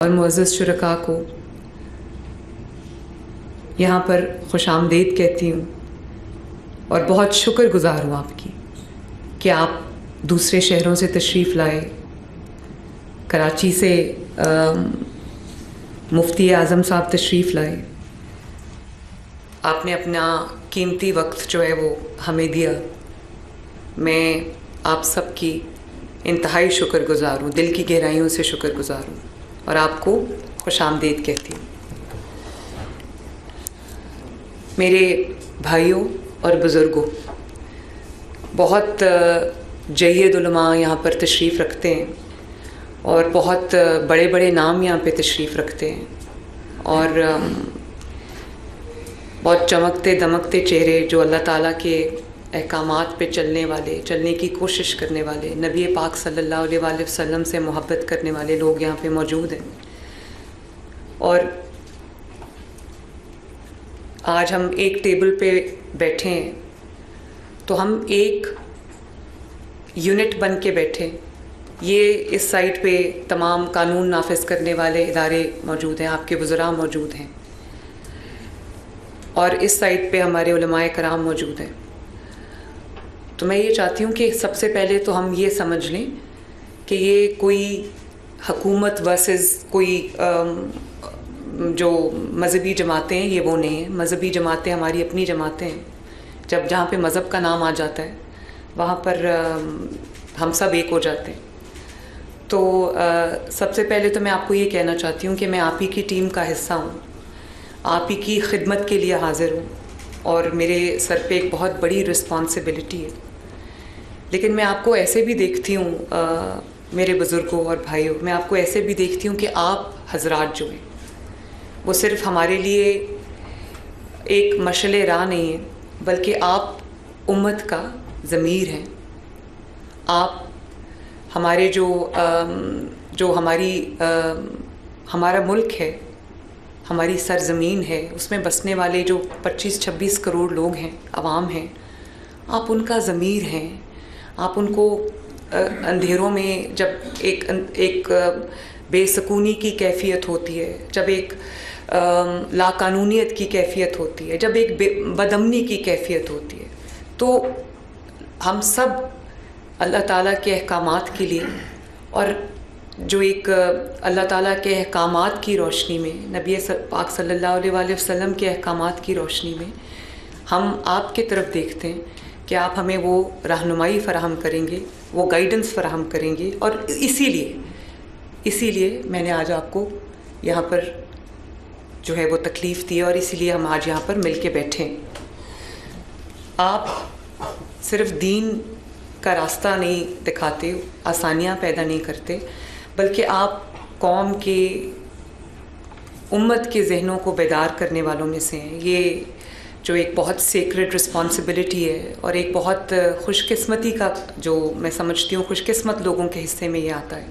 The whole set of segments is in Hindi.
और मुअज़्ज़ज़ शुरका को यहाँ पर खुशामदीद कहती हूँ और बहुत शुक्रगुज़ार हूँ आपकी कि आप दूसरे शहरों से तशरीफ़ लाए। कराची से मुफ्ती आज़म साहब तशरीफ़ लाए। आपने अपना कीमती वक्त जो है वो हमें दिया। मैं आप सब की इंतहाई शुक्रगुज़ार हूँ, दिल की गहराइयों से शुक्रगुज़ार हूँ और आपको खुशामदीद कहती हूँ। मेरे भाइयों और बुज़ुर्गों, बहुत जय्यद उलमा यहाँ पर तशरीफ़ रखते हैं और बहुत बड़े बड़े नाम यहाँ पे तशरीफ़ रखते हैं और बहुत चमकते दमकते चेहरे जो अल्लाह ताला के अहकामात पे चलने की कोशिश करने वाले, नबी पाक सल्लल्लाहु अलैहि वसल्लम से मोहब्बत करने वाले लोग यहाँ पे मौजूद हैं। और आज हम एक टेबल पे बैठे हैं तो हम एक यूनिट बन के बैठे। ये इस साइड पे तमाम कानून नाफिज करने वाले इदारे मौजूद हैं, आपके वज़रा मौजूद हैं और इस साइड पे हमारे उलमाए कराम मौजूद हैं। तो मैं ये चाहती हूँ कि सबसे पहले तो हम ये समझ लें कि ये कोई हुकूमत वर्सेस कोई जो मज़हबी जमातें हैं, ये वो नहीं है। मज़हबी जमातें हमारी अपनी जमातें हैं। जहाँ पे मज़हब का नाम आ जाता है वहाँ पर हम सब एक हो जाते हैं। तो सबसे पहले तो मैं आपको ये कहना चाहती हूँ कि मैं आप ही की टीम का हिस्सा हूँ, आप ही की खिदमत के लिए हाज़िर हूँ और मेरे सर पे एक बहुत बड़ी रिस्पॉन्सिबिलिटी है। लेकिन मैं आपको ऐसे भी देखती हूँ मेरे बुज़ुर्गों और भाइयों, मैं आपको ऐसे भी देखती हूँ कि आप हजरात जो हैं वो सिर्फ़ हमारे लिए एक मशअले राह नहीं है, बल्कि आप उम्मत का ज़मीर हैं। आप हमारे जो हमारा मुल्क है, हमारी सरज़मीन है, उसमें बसने वाले जो 25-26 करोड़ लोग हैं, अवाम हैं, आप उनका ज़मीर हैं। आप उनको अंधेरों में जब एक बेसकूनी की कैफियत होती है, जब एक लाकानूनियत की कैफियत होती है, जब एक बदअमनी की कैफियत होती है, तो हम सब अल्लाह ताला के अहकामात के लिए और जो एक अल्लाह ताला के अहकामात की रोशनी में, नबी पाक सल्लल्लाहु अलैहि वसल्लम के अहकामात की रोशनी में हम आपके तरफ देखते हैं कि आप हमें वो रहनुमाई फ़राहम करेंगे, वो गाइडेंस फ़राहम करेंगे। और इसीलिए मैंने आज आपको यहाँ पर जो है वो तकलीफ़ दी और इसीलिए हम आज यहाँ पर मिल के बैठे हैं। आप सिर्फ़ दीन का रास्ता नहीं दिखाते, आसानियाँ पैदा नहीं करते, बल्कि आप कौम के, उम्मत के जहनों को बेदार करने वालों में से हैं। ये जो एक बहुत सेक्रेड रिस्पॉन्सिबिलिटी है और एक बहुत खुशकिस्मती का, जो मैं समझती हूँ खुशकिस्मत लोगों के हिस्से में ये आता है।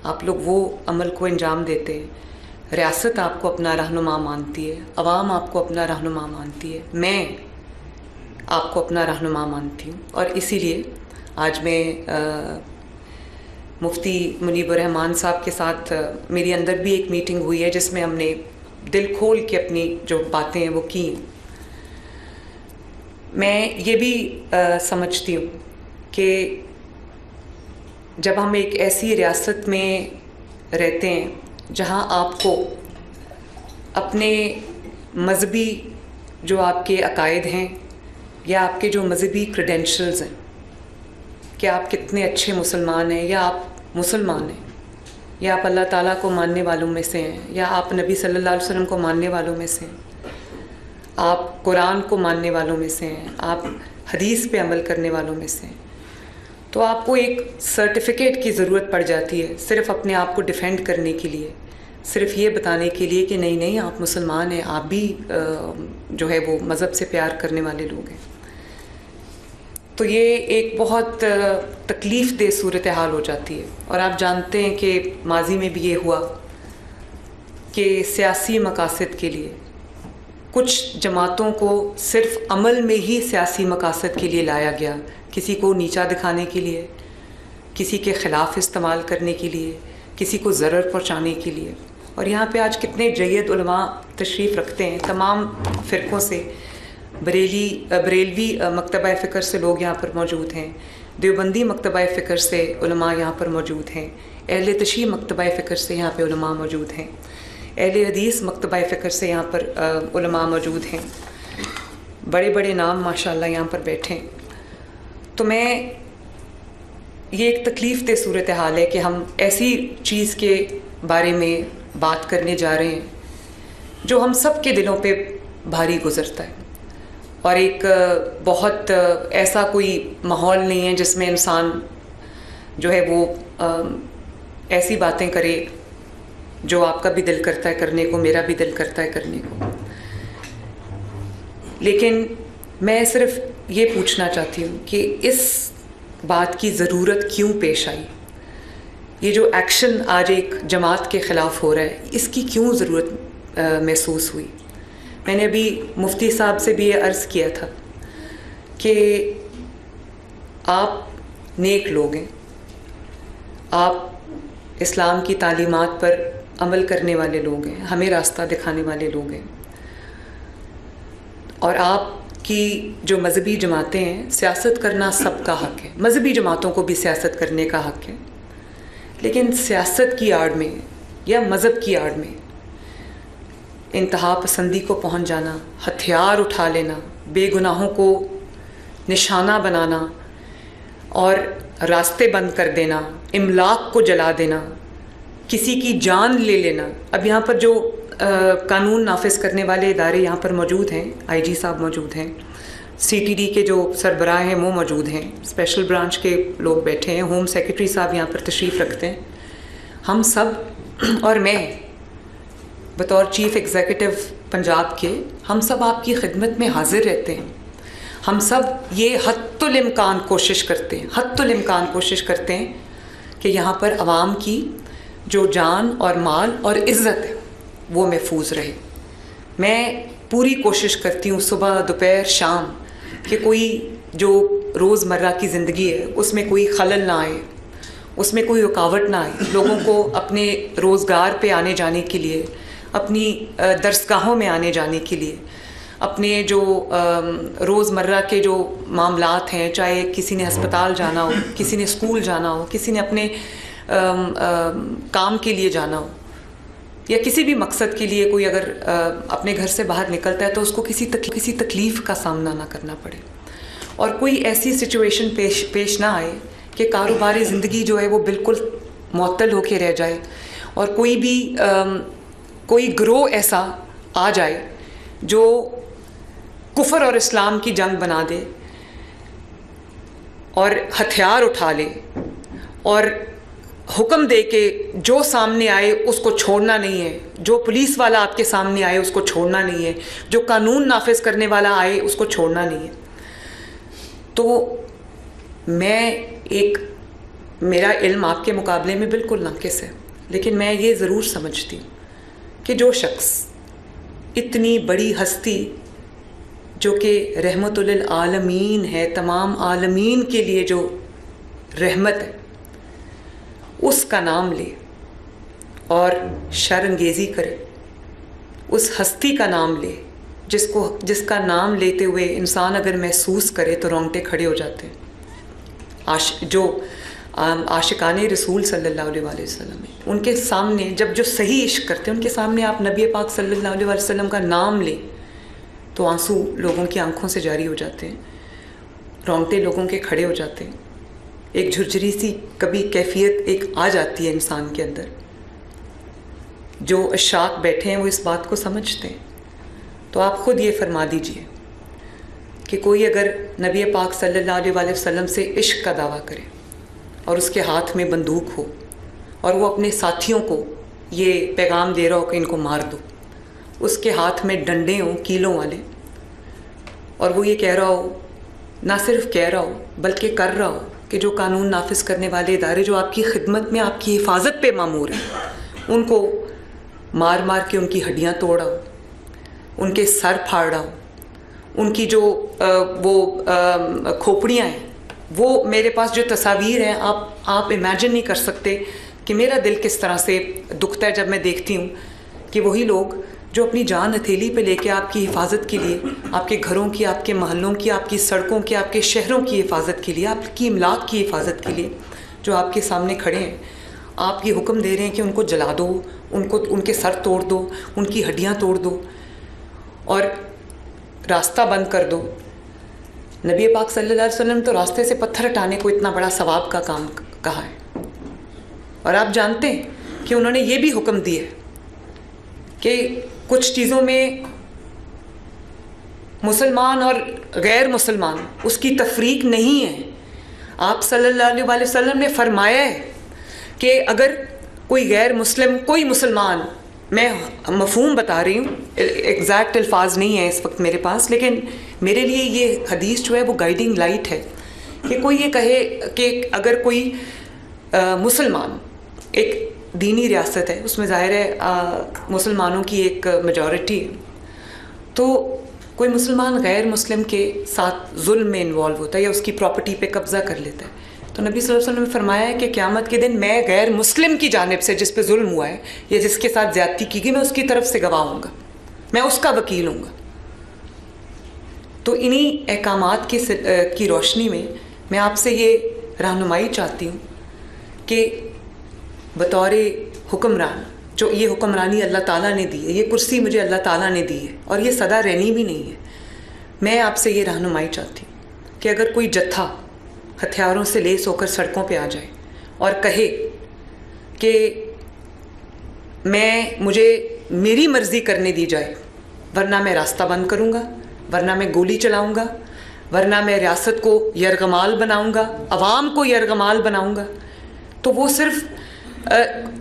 आप लोग वो अमल को अंजाम देते हैं। रियासत आपको अपना रहनुमा मानती है, अवाम आपको अपना रहनुमा मानती है, मैं आपको अपना रहनुमा मानती हूँ। और इसीलिए आज मैं मुफ्ती मुनीबुर रहमान साहब के साथ मेरी अंदर भी एक मीटिंग हुई है जिसमें हमने दिल खोल के अपनी जो बातें हैं वो की हैं। मैं ये भी समझती हूँ कि जब हम एक ऐसी रियासत में रहते हैं जहाँ आपको अपने मज़हबी जो आपके अकायद हैं या आपके जो मज़हबी क्रेडेंशियल्स हैं कि आप कितने अच्छे मुसलमान हैं, या आप मुसलमान हैं, या आप अल्लाह ताला को मानने वालों में से हैं, या आप नबी सल्लल्लाहु अलैहि वसल्लम को मानने वालों में से हैं, आप कुरान को मानने वालों में से हैं, आप हदीस पे अमल करने वालों में से हैं, तो आपको एक सर्टिफिकेट की ज़रूरत पड़ जाती है सिर्फ़ अपने आप को डिफ़ेंड करने के लिए, सिर्फ़ ये बताने के लिए कि नहीं आप मुसलमान हैं, आप भी जो है वो मज़हब से प्यार करने वाले लोग हैं। तो ये एक बहुत तकलीफ़ दे सूरत हाल हो जाती है। और आप जानते हैं कि माजी में भी ये हुआ कि सियासी मकासद के लिए कुछ जमातों को सिर्फ़ अमल में ही सियासी मकासद के लिए लाया गया, किसी को नीचा दिखाने के लिए, किसी के ख़िलाफ़ इस्तेमाल करने के लिए, किसी को ज़रर पहुँचाने के लिए। और यहाँ पे आज कितने जय्यद उलमा तशरीफ़ रखते हैं तमाम फ़िरक़ों से। बरेलवी मकतबा फ़िक्र से लोग यहाँ पर मौजूद हैं, देवबंदी मकतबा फ़िक्र से उलमा यहाँ पर मौजूद हैं, अहले तशय्युअ मकतबा फ़िक्र से यहाँ पे उलमा मौजूद हैं, अहले हदीस मकतबा फ़िक्र से यहाँ पर उलमा मौजूद हैं। बड़े बड़े नाम माशाअल्लाह यहाँ पर बैठे हैं। तो मैं ये एक तकलीफ़ दे सूरत हाल है कि हम ऐसी चीज़ के बारे में बात करने जा रहे हैं जो हम सब के दिलों पे भारी गुज़रता है, और एक बहुत ऐसा कोई माहौल नहीं है जिसमें इंसान जो है वो ऐसी बातें करे जो आपका भी दिल करता है करने को, मेरा भी दिल करता है करने को। लेकिन मैं सिर्फ ये पूछना चाहती हूँ कि इस बात की ज़रूरत क्यों पेश आई, ये जो एक्शन आज एक जमात के ख़िलाफ़ हो रहा है, इसकी क्यों ज़रूरत महसूस हुई। मैंने अभी मुफ्ती साहब से भी ये अर्ज़ किया था कि आप नेक लोग हैं, आप इस्लाम की तालीमात पर अमल करने वाले लोग हैं, हमें रास्ता दिखाने वाले लोग हैं, और आपकी जो मज़हबी जमातें हैं, सियासत करना सबका हक़ है, मज़हबी जमातों को भी सियासत करने का हक़ है। लेकिन सियासत की आड़ में या मज़हब की आड़ में इंतहा पसंदी को पहुंच जाना, हथियार उठा लेना, बेगुनाहों को निशाना बनाना और रास्ते बंद कर देना, इमलाक को जला देना, किसी की जान ले लेना। अब यहाँ पर जो कानून नाफिज करने वाले इदारे यहाँ पर मौजूद हैं, आईजी साहब मौजूद हैं, सीटीडी के जो सरबराह हैं वो मौजूद हैं, स्पेशल ब्रांच के लोग बैठे हैं, होम सेक्रेटरी साहब यहाँ पर तशरीफ़ रखते हैं। हम सब और मैं बतौर चीफ़ एग्ज़ीक्यूटिव पंजाब के, हम सब आपकी खिदमत में हाज़िर रहते हैं। हम सब ये हद्दुल इम्कान कोशिश करते हैं, हद्दुल इम्कान कोशिश करते हैं कि यहाँ पर आवाम की जो जान और माल और इज़्ज़त है वो महफूज रहे। मैं पूरी कोशिश करती हूँ सुबह दोपहर शाम कि कोई जो रोज़मर्रा की ज़िंदगी है उसमें कोई खलल ना आए, उसमें कोई रुकावट ना आए, लोगों को अपने रोज़गार पे आने जाने के लिए, अपनी दरसगाहों में आने जाने के लिए, अपने जो रोज़मर्रा के जो मामलात हैं, चाहे किसी ने अस्पताल जाना हो, किसी ने स्कूल जाना हो, किसी ने अपने काम के लिए जाना हो, या किसी भी मकसद के लिए कोई अगर अपने घर से बाहर निकलता है तो उसको किसी तकलीफ़ का सामना ना करना पड़े, और कोई ऐसी सिचुएशन पेश ना आए कि कारोबारी ज़िंदगी जो है वो बिल्कुल मुअत्तल होके रह जाए, और कोई भी कोई ग्रोह ऐसा आ जाए जो कुफ्र और इस्लाम की जंग बना दे और हथियार उठा ले और हुक्म दे के जो सामने आए उसको छोड़ना नहीं है, जो पुलिस वाला आपके सामने आए उसको छोड़ना नहीं है, जो कानून नाफिज करने वाला आए उसको छोड़ना नहीं है। तो मेरा इल्म आपके मुकाबले में बिल्कुल नाकिस है, लेकिन मैं ये ज़रूर समझती हूँ कि जो शख्स इतनी बड़ी हस्ती जो कि रहमतुल आलमीन है, तमाम आलमीन के लिए जो रहमत है, उसका नाम ले और शर्मंगेज़ी करे, उस हस्ती का नाम ले जिसका नाम लेते हुए इंसान अगर महसूस करे तो रोंगटे खड़े हो जाते हैं। जो आशिकाने रसूल सल्लल्लाहु अलैहि वसल्लम है, उनके सामने जब जो सही इश्क करते हैं उनके सामने आप नबी पाक सल्लल्लाहु अलैहि वसल्लम का नाम लें तो आंसू लोगों की आंखों से जारी हो जाते हैं, रोंगटे लोगों के खड़े हो जाते हैं, एक झुरझुरी सी कभी कैफियत एक आ जाती है इंसान के अंदर। जो अशाक बैठे हैं वो इस बात को समझते हैं। तो आप ख़ुद ये फरमा दीजिए कि कोई अगर नबी पाक सल्लल्लाहु अलैहि वसल्लम से इश्क का दावा करे और उसके हाथ में बंदूक हो और वो अपने साथियों को ये पैगाम दे रहा हो कि इनको मार दो, उसके हाथ में डंडे हों कीलों वाले, और वो ये कह रहा हो, ना सिर्फ कह रहा हो बल्कि कर रहा हो कि जो कानून नाफिज करने वाले इदारे जो आपकी खिदमत में आपकी हिफाजत पे मामूर हैं उनको मार मार के उनकी हड्डियाँ तोड़ा हो, उनके सर फाड़ा हो, उनकी जो खोपड़ियाँ हैं वो मेरे पास जो तस्वीर हैं आप इमेजिन नहीं कर सकते कि मेरा दिल किस तरह से दुखता है जब मैं देखती हूँ कि वही लोग जो अपनी जान हथेली पे लेके आपकी हिफाजत के लिए, आपके घरों की, आपके महल्लों की, आपकी सड़कों की, आपके शहरों की हिफाजत के लिए, आपकी इमलाक की हिफाजत के लिए जो आपके सामने खड़े हैं, आप ये हुक्म दे रहे हैं कि उनको जला दो, उनके सर तोड़ दो, उनकी हड्डियाँ तोड़ दो और रास्ता बंद कर दो। नबी पाक सल्लल्लाहु अलैहि वसल्लम तो रास्ते से पत्थर हटाने को इतना बड़ा सवाब का काम कहा है। और आप जानते हैं कि उन्होंने ये भी हुक्म दिया कि कुछ चीज़ों में मुसलमान और गैर मुसलमान उसकी तफरीक नहीं है। आप सल्लल्लाहु अलैहि वसल्लम ने फरमाया है कि अगर कोई गैर मुस्लिम, कोई मुसलमान, मैं मफहूम बता रही हूँ, एग्जैक्ट अल्फाज नहीं है इस वक्त मेरे पास, लेकिन मेरे लिए ये हदीस जो है वो गाइडिंग लाइट है कि कोई ये कहे कि अगर कोई मुसलमान, एक दीनी रियासत है, उसमें ज़ाहिर है मुसलमानों की एक मेजॉरिटी है, तो कोई मुसलमान गैर मुस्लिम के साथ जुल्म में इन्वॉल्व होता है या उसकी प्रॉपर्टी पे कब्ज़ा कर लेता है, तो नबी सल्लल्लाहु अलैहि वसल्लम ने फरमाया है कि क़यामत के दिन मैं गैर मुस्लिम की जानिब से जिस पे जुल्म हुआ है या जिसके साथ ज़्यादती की गई, मैं उसकी तरफ से गवाह हूँगा, मैं उसका वकील हूँगा। तो इन्हीं अहकामात की रोशनी में मैं आपसे ये रहनुमाई चाहती हूँ कि बतौर हुक्मरान, जो ये हुक्मरानी अल्लाह ताला ने दी है, ये कुर्सी मुझे अल्लाह ताला ने दी है और ये सदा रहनी भी नहीं है, मैं आपसे ये रहनुमाई चाहती हूँ कि अगर कोई जत्था हथियारों से लेस होकर सड़कों पे आ जाए और कहे कि मुझे मेरी मर्ज़ी करने दी जाए, वरना मैं रास्ता बंद करूँगा, वरना मैं गोली चलाऊँगा, वरना मैं रियासत को यरगमाल बनाऊँगा, अवाम को यरगमाल बनाऊँगा, तो वो सिर्फ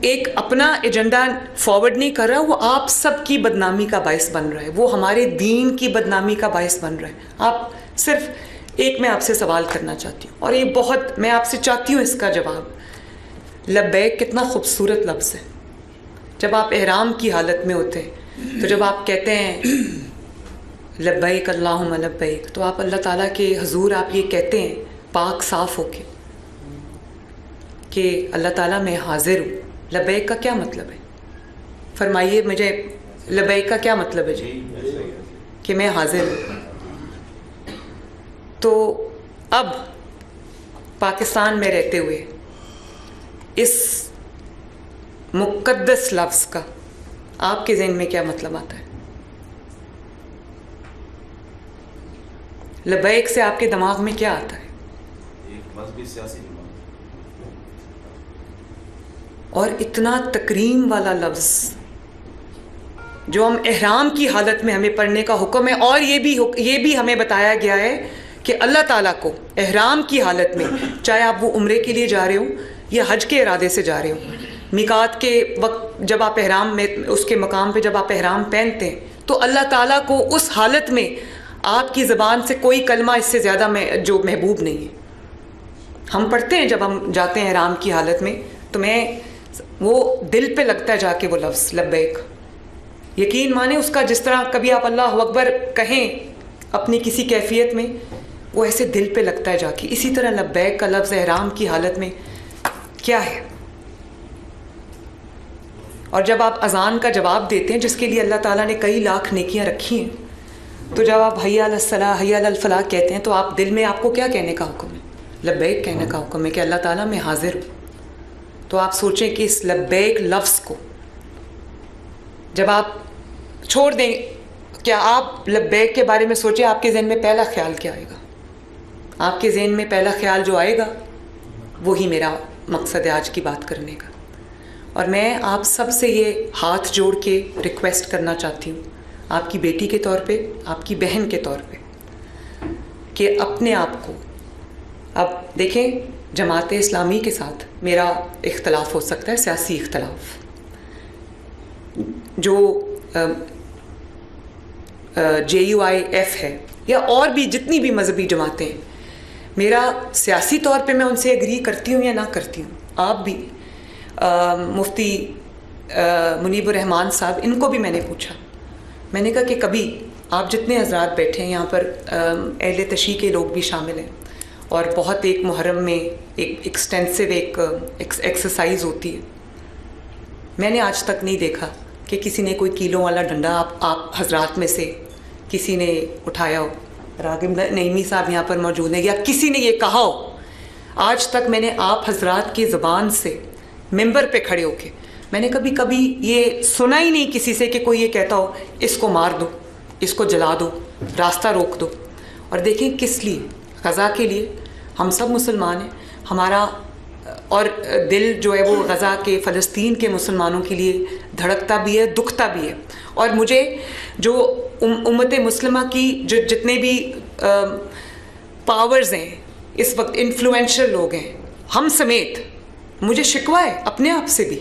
एक अपना एजेंडा फॉरवर्ड नहीं कर रहा, वो आप सबकी बदनामी का बायस बन रहा है, वो हमारे दीन की बदनामी का बायस बन रहा है। आप सिर्फ एक मैं आपसे सवाल करना चाहती हूँ और ये बहुत मैं आपसे चाहती हूँ इसका जवाब। लब्बैक कितना खूबसूरत लफ्ज़ है। जब आप एहराम की हालत में होते हैं तो जब आप कहते हैं लब्बैक अल्लाहुम्मा लब्बैक, तो आप अल्लाह ताला के हुजूर आप ये कहते हैं पाक साफ़ होके कि अल्लाह ताला मैं हाजिर हूँ। लब्बैक का क्या मतलब है? फरमाइए मुझे, लब्बैक का क्या मतलब है जी? कि मैं हाजिर हूँ। तो अब पाकिस्तान में रहते हुए इस मुक़द्दस लफ्ज़ का आपके ज़हन में क्या मतलब आता है? लब्बैक से आपके दिमाग में क्या आता है? एक मज़हबी सियासी दिमाग। और इतना तकरीम वाला लफ्ज़ जो हम एहराम की हालत में हमें पढ़ने का हुक्म है, और ये भी हमें बताया गया है कि अल्लाह ताला को एहराम की हालत में, चाहे आप वो उम्रे के लिए जा रहे हो या हज के इरादे से जा रहे हो, मिकात के वक्त जब आप एहराम में उसके मकाम पे जब आप एहराम पहनते हैं, तो अल्लाह ताला को उस हालत में आपकी ज़बान से कोई कलमा इससे ज़्यादा जो महबूब नहीं है। हम पढ़ते हैं जब हम जाते हैं एहराम की हालत में, तो वो दिल पे लगता है जाके वो लफ्ज़ लब्बैक। यकीन माने उसका जिस तरह कभी आप अल्लाह अकबर कहें अपनी किसी कैफियत में, वो ऐसे दिल पे लगता है जाके, इसी तरह लब्बैक का लफ्ज़ एहराम की हालत में क्या है। और जब आप अज़ान का जवाब देते हैं जिसके लिए अल्लाह ताला ने कई लाख नेकियां रखी हैं, तो जब आप हय्या अलस सलाह हय्या अलल फलाह कहते हैं, तो आप दिल में आपको क्या कहने का हुक्म है? लब्बैक कहने का हुक्म है कि अल्लाह ताला मैं हाजिर हूँ। तो आप सोचें कि इस लब्बैक लफ्ज़ को जब आप छोड़ दें, क्या आप लब्बैक के बारे में सोचें, आपके ज़हन में पहला ख्याल क्या आएगा? आपके ज़हन में पहला ख्याल जो आएगा वही मेरा मकसद है आज की बात करने का। और मैं आप सब से ये हाथ जोड़ के रिक्वेस्ट करना चाहती हूँ, आपकी बेटी के तौर पे, आपकी बहन के तौर पे, कि अपने आप को, अब देखें जमात इस्लामी के साथ मेरा इख्तलाफ हो सकता है, सियासी इख्तलाफ, जो JUIF है या और भी जितनी भी मजहबी जमातें हैं, मेरा सियासी तौर पे मैं उनसे एग्री करती हूँ या ना करती हूँ। आप भी मुफ्ती मुनीबुर रहमान साहब, इनको भी मैंने पूछा, मैंने कहा कि कभी आप जितने हजरात बैठे हैं यहाँ पर, अहले तशी के लोग भी शामिल हैं, और बहुत एक मुहर्रम में एक एक्सटेंसिव एक एक्सरसाइज होती है मैंने आज तक नहीं देखा कि किसी ने कोई कीलों वाला डंडा आप हजरात में से किसी ने उठाया हो। रागिब नईमी साहब यहाँ पर मौजूद हैं, या किसी ने ये कहा हो। आज तक मैंने आप हजरात की ज़बान से मिंबर पे खड़े होके मैंने कभी ये सुना ही नहीं किसी से कि कोई ये कहता हो इसको मार दो, इसको जला दो, रास्ता रोक दो। और देखें किस लिए, गज़ा के लिए। हम सब मुसलमान हैं, हमारा और दिल जो है वो गज़ा के फ़लस्तीन के मुसलमानों के लिए धड़कता भी है, दुखता भी है। और मुझे जो उम्मत मुस्लिमा की जो जितने भी पावर्स हैं इस वक्त, इन्फ्लुएंशियल लोग हैं, हम समेत, मुझे शिकवा है अपने आप से भी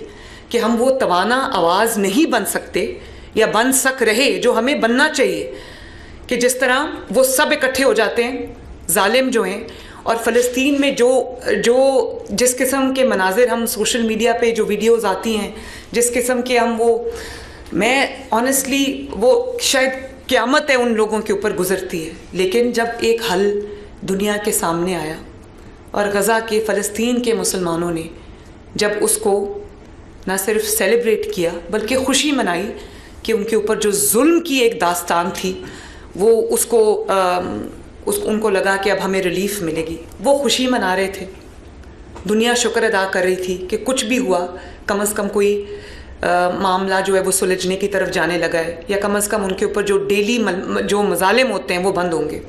कि हम वो तवाना आवाज़ नहीं बन सकते या बन सक रहे जो हमें बनना चाहिए। कि जिस तरह वो सब इकट्ठे हो जाते हैं जालिम जो हैं, और फ़लस्तीन में जो जिस किस्म के मनाजिर हम सोशल मीडिया पे जो वीडियोज़ आती हैं, जिस किस्म के हम मैं ऑनेस्टली वो शायद क़यामत है उन लोगों के ऊपर गुज़रती है। लेकिन जब एक हल दुनिया के सामने आया और गज़ा के फ़लस्तीन के मुसलमानों ने जब उसको ना सिर्फ सेलिब्रेट किया बल्कि खुशी मनाई कि उनके ऊपर जो जुल्म की एक दास्तान थी वो उनको लगा कि अब हमें रिलीफ मिलेगी, वो खुशी मना रहे थे। दुनिया शुक्र अदा कर रही थी कि कुछ भी हुआ, कम से कम कोई मामला जो है वो सुलझने की तरफ जाने लगा है, या कम से कम उनके ऊपर जो डेली जो मजालिम होते हैं वो बंद होंगे,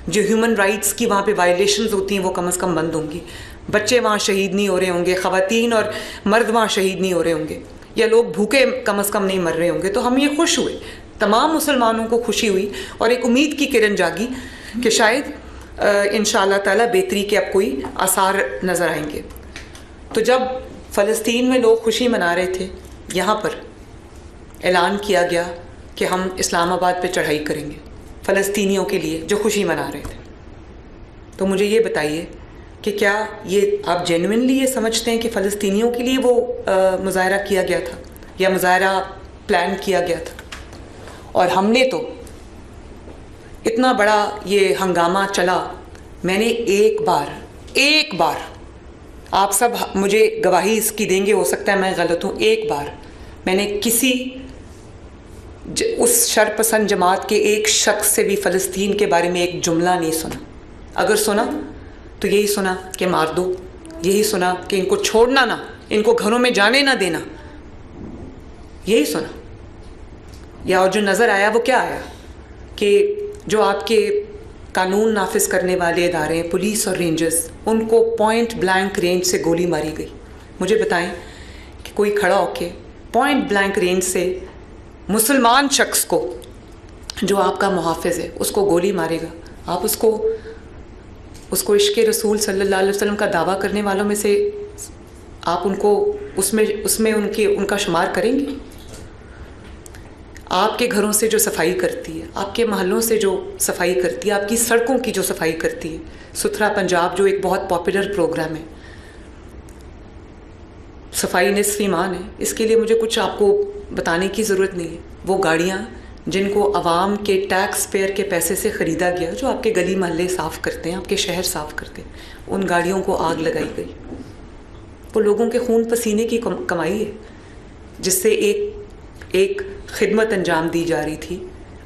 जो ह्यूमन राइट्स की वहाँ पे वायलेशंस होती हैं वो कम से कम बंद होंगी, बच्चे वहाँ शहीद नहीं हो रहे होंगे, ख़वातीन और मर्द वहाँ शहीद नहीं हो रहे होंगे, या लोग भूखे कम से कम नहीं मर रहे होंगे। तो हम ये खुश हुए, तमाम मुसलमानों को खुशी हुई और एक उम्मीद की किरण जागी कि शायद इंशाअल्लाह ताला बेहतरी के अब कोई आसार नज़र आएंगे। तो जब फ़लस्तीन में लोग खुशी मना रहे थे, यहाँ पर ऐलान किया गया कि हम इस्लामाबाद पे चढ़ाई करेंगे फ़लस्तीनियों के लिए जो खुशी मना रहे थे। तो मुझे ये बताइए कि क्या ये आप जेन्युइनली ये समझते हैं कि फ़लस्तीनियों के लिए वो मुज़ाहरा किया गया था या मुज़ाहरा प्लान किया गया था? और हमने तो इतना बड़ा ये हंगामा चला, मैंने एक बार आप सब मुझे गवाही इसकी देंगे, हो सकता है मैं गलत हूँ, एक बार मैंने किसी उस शरपसंद जमात के एक शख्स से भी फ़लस्तीन के बारे में एक जुमला नहीं सुना। अगर सुना तो यही सुना कि मार दो, यही सुना कि इनको छोड़ना ना, इनको घरों में जाने ना देना, यही सुना। या और जो नज़र आया वो क्या आया कि जो आपके कानून नाफिज करने वाले इदारे हैं, पुलिस और रेंजर्स, उनको पॉइंट ब्लैंक रेंज से गोली मारी गई। मुझे बताएं कि कोई खड़ा होके पॉइंट ब्लैंक रेंज से मुसलमान शख्स को जो आपका मुहाफ़िज़ है उसको गोली मारेगा? आप उसको इश्क़ रसूल सल्लल्लाहु अलैहि वसल्लम का दावा करने वालों में से आप उनको उसमें उनका शुमार करेंगे? आपके घरों से जो सफाई करती है, आपके महलों से जो सफाई करती है, आपकी सड़कों की जो सफाई करती है, सुथरा पंजाब जो एक बहुत पॉपुलर प्रोग्राम है, सफाई निस्फ़ ईमान है, इसके लिए मुझे कुछ आपको बताने की ज़रूरत नहीं है। वो गाड़ियाँ जिनको आवाम के टैक्स पेयर के पैसे से ख़रीदा गया, जो आपके गली महल्ले साफ़ करते हैं, आपके शहर साफ़ करते हैं, उन गाड़ियों को आग लगाई गई। वो लोगों के खून पसीने की कमाई है जिससे एक खिदमत अंजाम दी जा रही थी,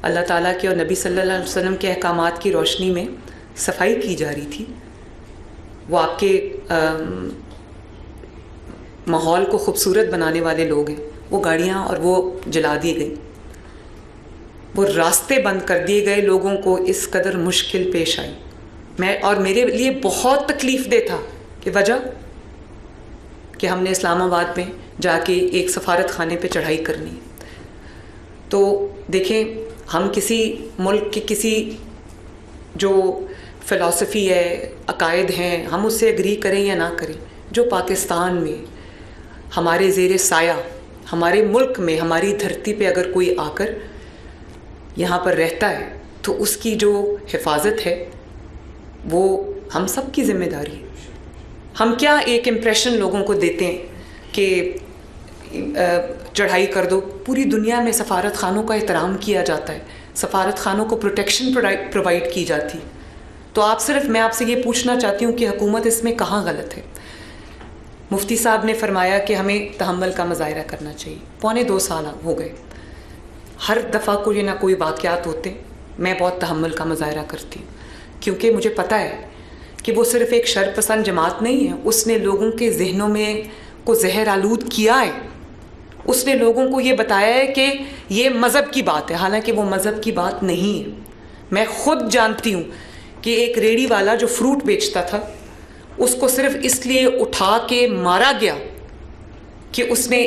अल्लाह ताला के और नबी सल्लल्लाहु अलैहि वसल्लम के अहकामात की रोशनी में सफाई की जा रही थी। वो आपके माहौल को खूबसूरत बनाने वाले लोग हैं, वो गाड़ियाँ और वो जला दी गई, वो रास्ते बंद कर दिए गए, लोगों को इस कदर मुश्किल पेश आई। मेरे लिए बहुत तकलीफ़ दे था कि वजह कि हमने इस्लामाबाद में जाके एक सफारत खाने पे चढ़ाई करनी है। तो देखें, हम किसी मुल्क की किसी जो फ़िलासफ़ी है, अकायद हैं, हम उससे एग्री करें या ना करें, जो पाकिस्तान में हमारे ज़ेरे साया, हमारे मुल्क में, हमारी धरती पे अगर कोई आकर यहाँ पर रहता है तो उसकी जो हिफाजत है वो हम सब की ज़िम्मेदारी है। हम क्या एक इम्प्रेशन लोगों को देते हैं कि चढ़ाई कर दो। पूरी दुनिया में सफारत खानों का एहतराम किया जाता है, सफारत खानों को प्रोटेक्शन प्रोवाइड की जाती। तो मैं आपसे ये पूछना चाहती हूँ कि हुकूमत इसमें कहाँ गलत है? मुफ्ती साहब ने फरमाया कि हमें तहम्मुल का मुजाहिरा करना चाहिए। पौने 2 साल हो गए, हर दफ़ा कोई ना कोई वाक़यात होते, मैं बहुत तहम्मुल का मुजाहिरा करती हूँ, क्योंकि मुझे पता है कि वो सिर्फ़ एक शरपसंद जमात नहीं है, उसने लोगों के जहनों में को जहर आलूद किया है। उसने लोगों को ये बताया है कि ये मज़हब की बात है, हालांकि वो मज़हब की बात नहीं है। मैं ख़ुद जानती हूँ कि एक रेड़ी वाला जो फ्रूट बेचता था, उसको सिर्फ इसलिए उठा के मारा गया कि उसने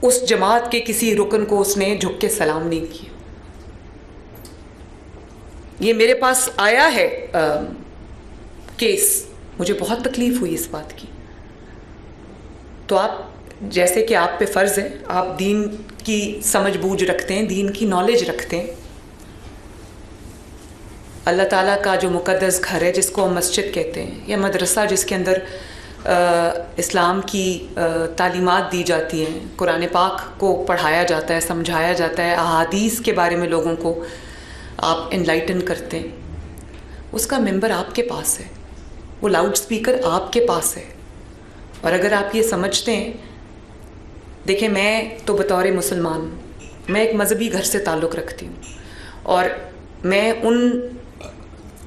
उस जमात के किसी रुकन को उसने झुक के सलाम नहीं किया। ये मेरे पास आया है केस, मुझे बहुत तकलीफ़ हुई इस बात की। तो आप, जैसे कि आप पे फ़र्ज़ है, आप दीन की समझ बूझ रखते हैं, दीन की नॉलेज रखते हैं। अल्लाह ताला का जो मुक़द्दस घर है, जिसको हम मस्जिद कहते हैं, या मदरसा जिसके अंदर इस्लाम की तालीमात दी जाती हैं, कुरान पाक को पढ़ाया जाता है, समझाया जाता है, अहादीस के बारे में लोगों को आप इनलाइटन करते हैं, उसका मेंबर आपके पास है, वो लाउड स्पीकर आपके पास है। और अगर आप ये समझते हैं, देखिए मैं तो बतौर मुसलमान, मैं एक मज़हबी घर से ताल्लुक़ रखती हूँ और मैं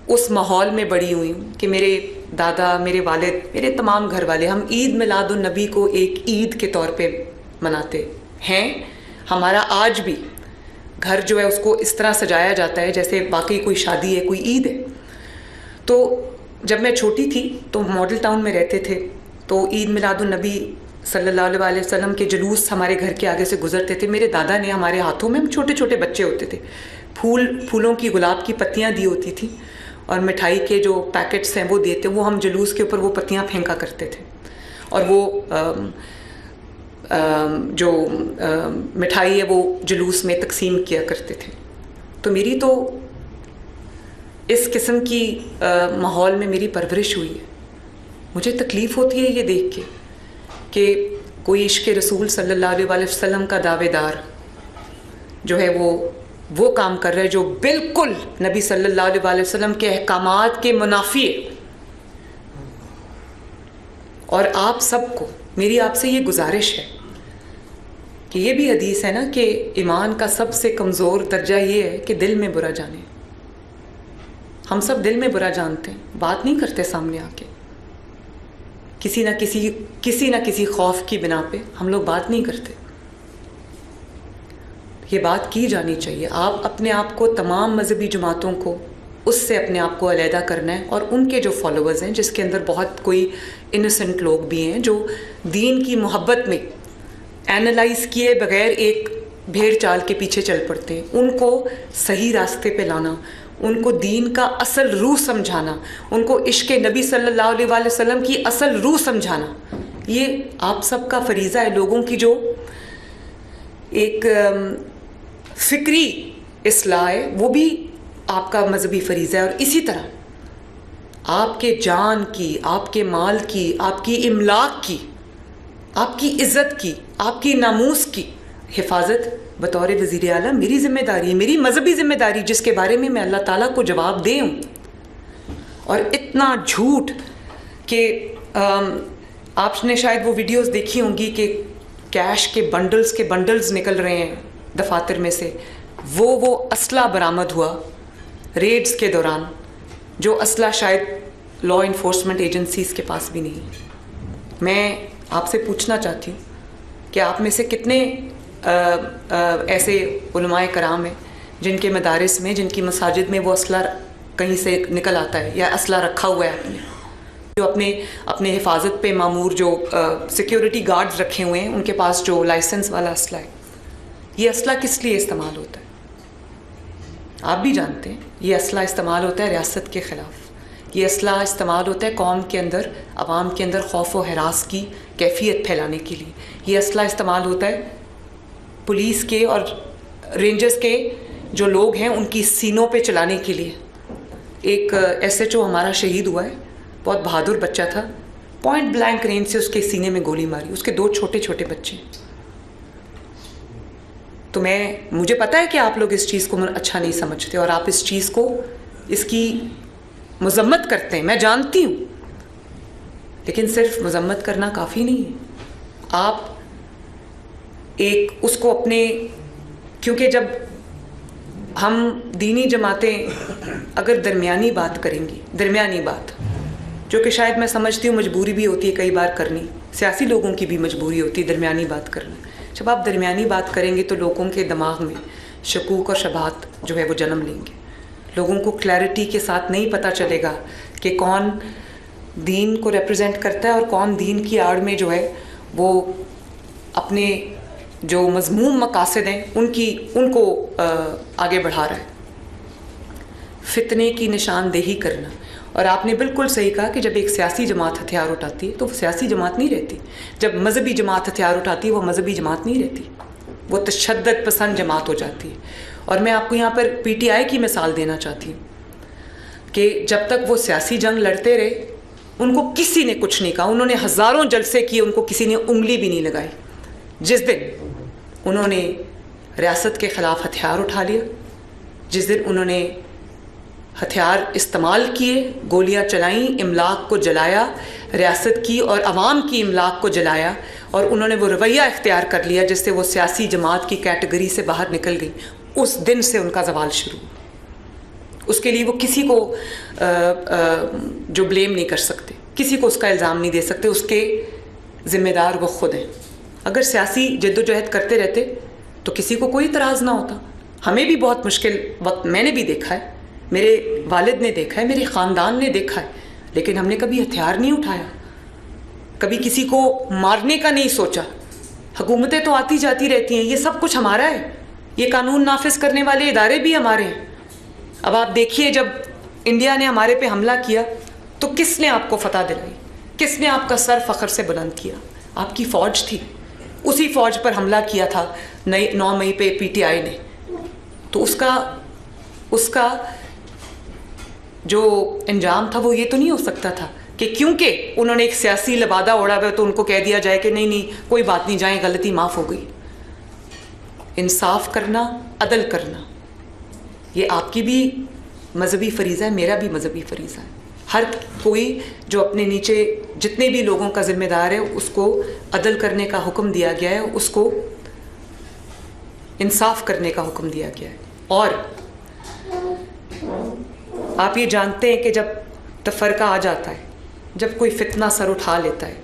उस माहौल में बड़ी हुई हूँ कि मेरे दादा, मेरे वालिद, मेरे तमाम घर वाले, हम ईद मिलादुन नबी को एक ईद के तौर पे मनाते हैं। हमारा आज भी घर जो है उसको इस तरह सजाया जाता है जैसे वाकई कोई शादी है, कोई ईद है। तो जब मैं छोटी थी तो मॉडल टाउन में रहते थे, तो ईद मिलादुन नबी सल्लल्लाहु अलैहि वसल्लम के जुलूस हमारे घर के आगे से गुजरते थे। मेरे दादा ने हमारे हाथों में, हम छोटे छोटे बच्चे होते थे, फूलों की, गुलाब की पत्तियाँ दी होती थी और मिठाई के जो पैकेट्स हैं वो देते, वो हम जुलूस के ऊपर वो पत्तियाँ फेंका करते थे और वो जो मिठाई है वो जुलूस में तकसीम किया करते थे। तो मेरी तो इस किस्म की माहौल में मेरी परवरिश हुई है। मुझे तकलीफ़ होती है ये देख के कि कोई इश्क़ रसूल सल्लल्लाहु अलैहि वसल्लम का दावेदार जो है वो काम कर रहा है जो बिल्कुल नबी सल्लल्लाहु अलैहि वसल्लम के अहकामात के मुनाफी है। और आप सबको मेरी आपसे ये गुजारिश है कि ये भी हदीस है ना कि ईमान का सबसे कमज़ोर दर्जा ये है कि दिल में बुरा जाने। हम सब दिल में बुरा जानते हैं, बात नहीं करते सामने आके, किसी ना किसी खौफ की बिना पे हम लोग बात नहीं करते। ये बात की जानी चाहिए। आप अपने आप को, तमाम मजहबी जमातों को उससे अपने आप को अलहदा करना है और उनके जो फॉलोअर्स हैं, जिसके अंदर बहुत कोई इनोसेंट लोग भी हैं जो दीन की मोहब्बत में एनालाइज किए बगैर एक भेड़ चाल के पीछे चल पड़ते हैं, उनको सही रास्ते पे लाना, उनको दीन का असल रूह समझाना, उनको इश्क़ नबी सल्लल्लाहु अलैहि वसल्लम की असल रूह समझाना, ये आप सबका फरीज़ा है। लोगों की जो एक फ़िक्री इस्लाह है वो भी आपका मजहबी फरीज़ा है। और इसी तरह आपके जान की, आपके माल की, आपकी इमलाक की, आपकी इज़्ज़त की, आपकी नामूस की हिफाजत बतौर वज़ीर आला मेरी ज़िम्मेदारी है, मेरी मजहबी ज़िम्मेदारी, जिसके बारे में मैं अल्लाह ताला को जवाब दे हूँ। और इतना झूठ कि आपने शायद वो वीडियोस देखी होंगी कि कैश के बंडल्स निकल रहे हैं दफातर में से, वो असला बरामद हुआ रेड्स के दौरान, जो असला शायद लॉ इन्फोर्समेंट एजेंसीज़ के पास भी नहीं है। मैं आपसे पूछना चाहती हूँ कि आप में से कितने ऐसे उलमाए कराम हैं जिनके मदारिस में, जिनकी मसाजिद में वो असला कहीं से निकल आता है या असला रखा हुआ है आपने, जो अपने हिफाजत पे मामूर जो सिक्योरिटी गार्ड्स रखे हुए हैं उनके पास जो लाइसेंस वाला असला है। ये असला किस लिए इस्तेमाल होता है? आप भी जानते हैं ये असला इस्तेमाल होता है रियासत के ख़िलाफ़। ये असला इस्तेमाल होता है कौम के अंदर, आवाम के अंदर खौफ व हरास की कैफियत फैलाने के लिए। ये असला इस्तेमाल होता है पुलिस के और रेंजर्स के जो लोग हैं उनकी सीनों पे चलाने के लिए। एक SHO हमारा शहीद हुआ है, बहुत बहादुर बच्चा था, पॉइंट ब्लैंक रेंज से उसके सीने में गोली मारी, उसके 2 छोटे छोटे बच्चे। तो मुझे पता है कि आप लोग इस चीज़ को अच्छा नहीं समझते और आप इस चीज़ को, इसकी मजम्मत करते हैं, मैं जानती हूँ। लेकिन सिर्फ मजम्मत करना काफ़ी नहीं है। आप एक उसको अपने, क्योंकि जब हम दीनी जमातें अगर दरमियानी बात करेंगी, दरमियानी बात जो कि शायद मैं समझती हूँ मजबूरी भी होती है कई बार करनी, सियासी लोगों की भी मजबूरी होती है दरमियानी बात करना। जब आप दरमियानी बात करेंगे तो लोगों के दिमाग में शकूक और शबाहत जो है वो जन्म लेंगे। लोगों को क्लैरिटी के साथ नहीं पता चलेगा कि कौन दीन को रिप्रेजेंट करता है और कौन दीन की आड़ में जो है वो अपने जो मज़मूम मकासद हैं उनको आगे बढ़ा रहा है। फितने की निशानदेही करना, और आपने बिल्कुल सही कहा कि जब एक सियासी जमात हथियार उठाती है तो वो सियासी जमात नहीं रहती। जब मजहबी जमात हथियार उठाती है वो मजहबी जमात नहीं रहती, वो तशद्दुद पसंद जमात हो जाती है। और मैं आपको यहाँ पर PTI की मिसाल देना चाहती हूँ कि जब तक वो सियासी जंग लड़ते रहे उनको किसी ने कुछ नहीं कहा, उन्होंने हज़ारों जलसे किए, उनको किसी ने उंगली भी नहीं लगाई। जिस दिन उन्होंने रियासत के ख़िलाफ़ हथियार उठा लिया, जिस दिन उन्होंने हथियार इस्तेमाल किए, गोलियां चलाईं, इमलाक को जलाया, रियासत की और अवाम की इमलाक को जलाया, और उन्होंने वो रवैया इख्तियार कर लिया जिससे वो सियासी जमात की कैटेगरी से बाहर निकल गई, उस दिन से उनका ज़वाल शुरू। उसके लिए वो किसी को जो ब्लेम नहीं कर सकते, किसी को उसका इल्ज़ाम नहीं दे सकते, उसके ज़िम्मेदार वो खुद हैं। अगर सियासी जद्दोजहद करते रहते तो किसी को कोई इतराज़ ना होता। हमें भी बहुत मुश्किल वक्त मैंने भी देखा है, मेरे वालिद ने देखा है, मेरे ख़ानदान ने देखा है, लेकिन हमने कभी हथियार नहीं उठाया, कभी किसी को मारने का नहीं सोचा। हुकूमतें तो आती जाती रहती हैं, ये सब कुछ हमारा है, ये कानून नाफिज करने वाले इदारे भी हमारे हैं। अब आप देखिए जब इंडिया ने हमारे पे हमला किया तो किसने आपको फतह दिलाई, किसने आपका सर फ़ख्र से बुलंद किया? आपकी फ़ौज थी। उसी फ़ौज पर हमला किया था 9 मई पे PTI ने, तो उसका जो अंजाम था वो ये तो नहीं हो सकता था कि क्योंकि उन्होंने एक सियासी लबादा ओढ़ा हुआ तो उनको कह दिया जाए कि नहीं नहीं कोई बात नहीं, जाए गलती माफ़ हो गई। इंसाफ करना, अदल करना, ये आपकी भी मजहबी फ़रीज़ा है, मेरा भी मजहबी फ़रीज़ा है। हर कोई जो अपने नीचे जितने भी लोगों का ज़िम्मेदार है उसको अदल करने का हुक्म दिया गया है, उसको इंसाफ करने का हुक्म दिया गया है। और आप ये जानते हैं कि जब तफरका आ जाता है, जब कोई फितना सर उठा लेता है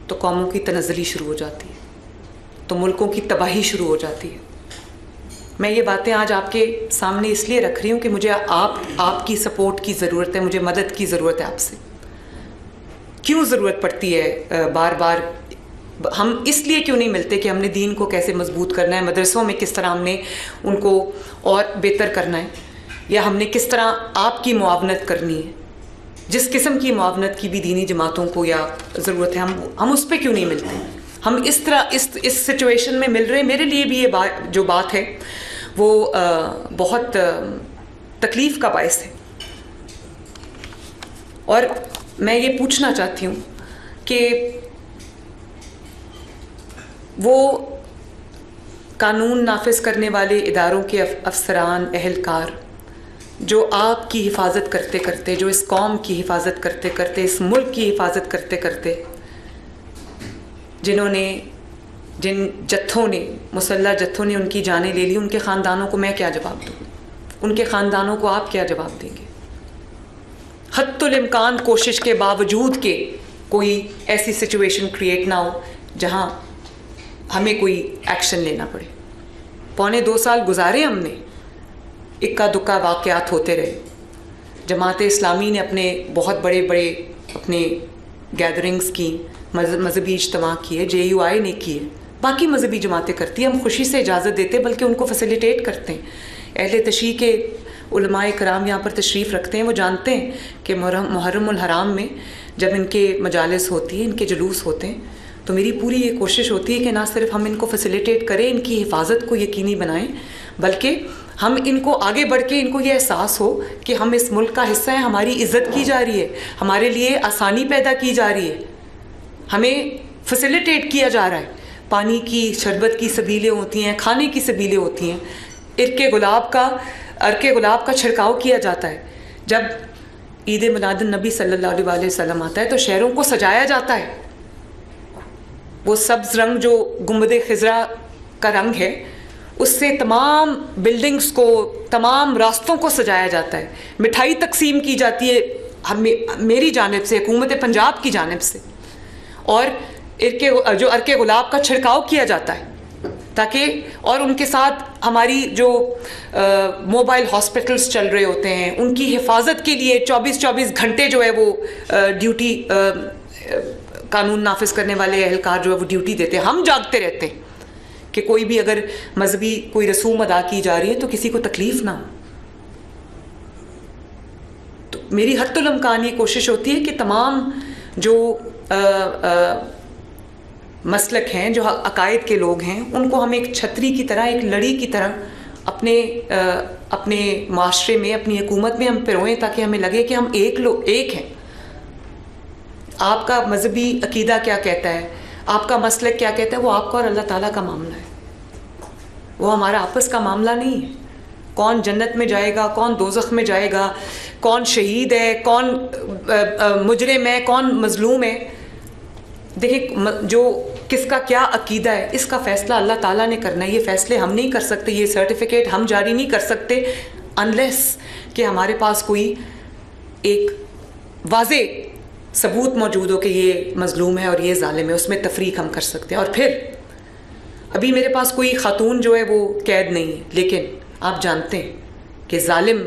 तो कौमों की तनज़्ज़ुली शुरू हो जाती है, तो मुल्कों की तबाही शुरू हो जाती है। मैं ये बातें आज आपके सामने इसलिए रख रही हूँ कि मुझे आपकी सपोर्ट की ज़रूरत है, मुझे मदद की ज़रूरत है आपसे। क्यों ज़रूरत पड़ती है बार बार? हम इसलिए क्यों नहीं मिलते कि हमने दीन को कैसे मजबूत करना है, मदरसों में किस तरह हमने उनको और बेहतर करना है, या हमने किस तरह आपकी मुआवनत करनी है। जिस किस्म की मुआवनत की भी दीनी जमातों को या ज़रूरत है, हम उस पर क्यों नहीं मिलते? हम इस तरह इस सिचुएशन में मिल रहे हैं। मेरे लिए भी ये जो बात है वो बहुत तकलीफ़ का बायस है। और मैं ये पूछना चाहती हूँ कि वो कानून नाफिज करने वाले इदारों के अफसरान, अहलकार जो आपकी हिफाजत करते करते, जो इस कौम की हिफाजत करते करते, इस मुल्क की हिफाजत करते करते, जिन जत्थों ने, मुसल्लह जत्थों ने उनकी जानें ले ली, उनके ख़ानदानों को मैं क्या जवाब दूँ? उनके ख़ानदानों को आप क्या जवाब देंगे? हत्तुल इम्कान कोशिश के बावजूद के कोई ऐसी सिचुएशन क्रिएट ना हो जहाँ हमें कोई एक्शन लेना पड़े। 2.25 साल गुजारे हमने, इक्का दुक्का वाक़यात होते रहे। जमात इस्लामी ने अपने बहुत बड़े बड़े अपने गैदरिंग्स की, मजहबी इज्तिमा किए, JUI ने किए, बाकी मजहबी जमातें करती हैं। हम खुशी से इजाज़त देते बल्कि उनको फैसिलिटेट करते हैं। अहले तशरीह के उलमाए कराम यहाँ पर तशरीफ़ रखते हैं, वो जानते हैं कि मुहर्रमुल हराम में जब इनके मजालिस होती है, इनके जुलूस होते हैं, तो मेरी पूरी ये कोशिश होती है कि ना सिर्फ हम इनको फैसिलिटेट करें, इनकी हिफाजत को यकीनी बनाएं, बल्कि हम इनको आगे बढ़ के इनको ये एहसास हो कि हम इस मुल्क का हिस्सा हैं, हमारी इज़्ज़त की जा रही है, हमारे लिए आसानी पैदा की जा रही है, हमें फैसिलिटेट किया जा रहा है। पानी की, शरबत की सबीलें होती हैं, खाने की सबीलें होती हैं, अर्के गुलाब का छिड़काव किया जाता है। जब ईद मिलादुन नबी सल्लल्लाहु अलैहि वसल्लम आता है तो शहरों को सजाया जाता है। वो सब्ज़ रंग जो गुंबद खिज़रा का रंग है, उससे तमाम बिल्डिंग्स को, तमाम रास्तों को सजाया जाता है। मिठाई तकसीम की जाती है मेरी जानिब से, हुकूमत पंजाब की जानिब से, और जो अर्के गुलाब का छिड़काव किया जाता है ताकि, और उनके साथ हमारी जो मोबाइल हॉस्पिटल्स चल रहे होते हैं उनकी हिफाजत के लिए 24-24 घंटे जो है वो ड्यूटी, कानून नाफिज करने वाले एहलकार जो है वो ड्यूटी देते हैं। हम जागते रहते हैं कि कोई भी अगर मजहबी कोई रसूम अदा की जा रही है तो किसी को तकलीफ ना हो। तो मेरी हत्तुल इम्कान ये कोशिश होती है कि तमाम जो मसलक हैं, जो अकायद के लोग हैं, उनको हम एक छतरी की तरह, एक लड़ी की तरह अपने माशरे में, अपनी हुकूमत में हम पिरोएं ताकि हमें लगे कि हम एक हैं। आपका मजहबी अकीदा क्या कहता है, आपका मसलक क्या कहता है, वो आपका और अल्लाह ताला का मामला है, वो हमारा आपस का मामला नहीं है। कौन जन्नत में जाएगा, कौन दोज़ख में जाएगा, कौन शहीद है, कौन मुजरिम है, कौन मजलूम है, देखिए जो किसका क्या अकीदा है इसका फ़ैसला अल्लाह ताला ने करना है। ये फ़ैसले हम नहीं कर सकते, ये सर्टिफिकेट हम जारी नहीं कर सकते अनलेस कि हमारे पास कोई एक वाज़े सबूत मौजूद हो कि ये मज़लूम है और ये ज़ालिम है, उसमें तफरीक हम कर सकते हैं। और फिर अभी मेरे पास कोई ख़ातून जो है वो कैद नहीं है, लेकिन आप जानते हैं कि ज़ालिम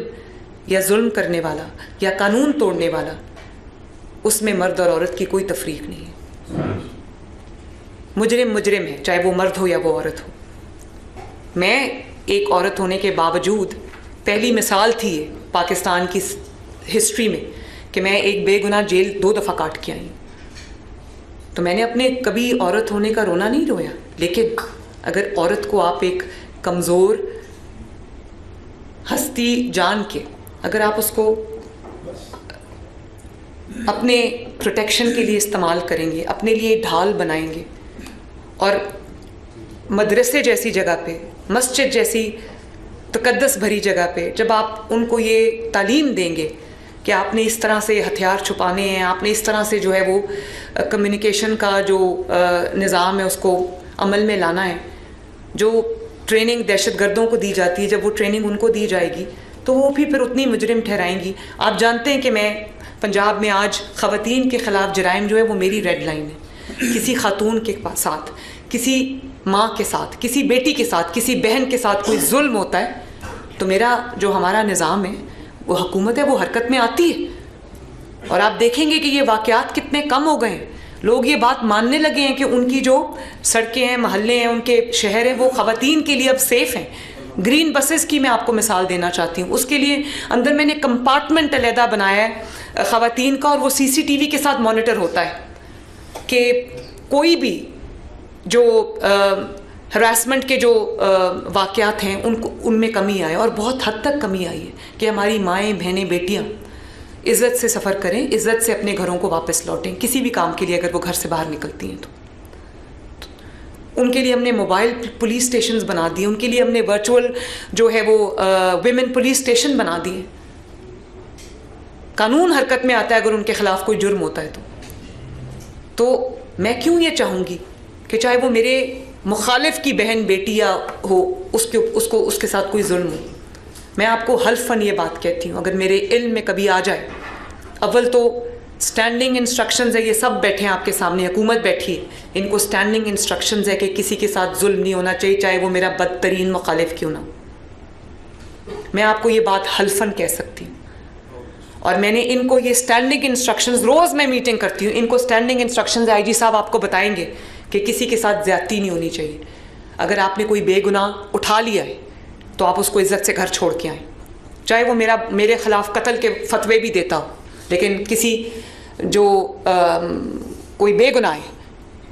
या जुल्म करने वाला या कानून तोड़ने वाला, उसमें मर्द और औरत की कोई तफरीक नहीं है। मुजरिम मुजरिम है, चाहे वो मर्द हो या वो औरत हो। मैं एक औरत होने के बावजूद पहली मिसाल थी पाकिस्तान की हिस्ट्री में कि मैं एक बेगुनाह जेल 2 दफ़ा काट के आई। तो मैंने अपने कभी औरत होने का रोना नहीं रोया, लेकिन अगर औरत को आप एक कमज़ोर हस्ती जान के अगर आप उसको अपने प्रोटेक्शन के लिए इस्तेमाल करेंगे, अपने लिए ढाल बनाएंगे, और मदरसे जैसी जगह पे, मस्जिद जैसी तकद्दस भरी जगह पे जब आप उनको ये तालीम देंगे कि आपने इस तरह से हथियार छुपाने हैं, आपने इस तरह से जो है वो कम्युनिकेशन का जो निज़ाम है उसको अमल में लाना है, जो ट्रेनिंग दहशतगर्दों को दी जाती है, जब वो ट्रेनिंग उनको दी जाएगी तो वो भी फिर उतनी मुजरिम ठहराएंगी। आप जानते हैं कि मैं पंजाब में आज ख़वातीन के ख़िलाफ़ जराइम जो है वो मेरी रेड लाइन है। किसी खातून के साथ, किसी माँ के साथ, किसी बेटी के साथ, किसी बहन के साथ कोई जुल्म होता है तो मेरा जो हमारा निज़ाम है, वो हुकूमत है, वो हरकत में आती है। और आप देखेंगे कि ये वाक़यात कितने कम हो गए हैं। लोग ये बात मानने लगे हैं कि उनकी जो सड़कें हैं, महल्ले हैं, उनके शहर हैं, वो ख़वातीन के लिए अब सेफ़ हैं। ग्रीन बसेस की मैं आपको मिसाल देना चाहती हूँ। उसके लिए अंदर मैंने कंपार्टमेंट अलहदा बनाया है ख़वातीन का, और वो CCTV के साथ मॉनिटर होता है कि कोई भी जो हरासमेंट के जो वाक़यात हैं उनमें कमी आए, और बहुत हद तक कमी आई है कि हमारी माएँ, बहनें, बेटियाँ इज़्ज़त से सफ़र करें, इज़्ज़त से अपने घरों को वापस लौटें किसी भी काम के लिए अगर वो घर से बाहर निकलती हैं तो उनके लिए हमने मोबाइल पुलिस स्टेशंस बना दिए, उनके लिए हमने वर्चुअल जो है वो विमेन पुलिस स्टेशन बना दिए। कानून हरकत में आता है अगर उनके ख़िलाफ़ कोई जुर्म होता है तो मैं क्यों ये चाहूँगी कि चाहे वो मेरे मुखालिफ की बहन बेटी या हो, उसके साथ कोई जुल्म हो। मैं आपको हल्फन ये बात कहती हूँ, अगर मेरे इल्म में कभी आ जाए, अव्वल तो स्टैंडिंग इंस्ट्रक्शंस है, ये सब बैठे हैं आपके सामने, हुकूमत बैठी है, इनको स्टैंडिंग इंस्ट्रक्शंस है कि किसी के साथ जुल्म नहीं होना चाहिए, चाहे वो मेरा बदतरीन मुखालिफ क्यों ना हो। मैं आपको ये बात हल्फन कह सकती हूँ। और मैंने इनको ये स्टैंडिंग इंस्ट्रक्शंस, रोज़ मैं मीटिंग करती हूँ, इनको स्टैंडिंग इंस्ट्रक्शंस IG साहब आपको बताएंगे कि किसी के साथ ज़्यादती नहीं होनी चाहिए। अगर आपने कोई बेगुनाह उठा लिया है तो आप उसको इज़्ज़त से घर छोड़ के आएँ, चाहे वो मेरे ख़िलाफ़ कत्ल के फतवे भी देता हो, लेकिन किसी जो कोई बेगुनाह है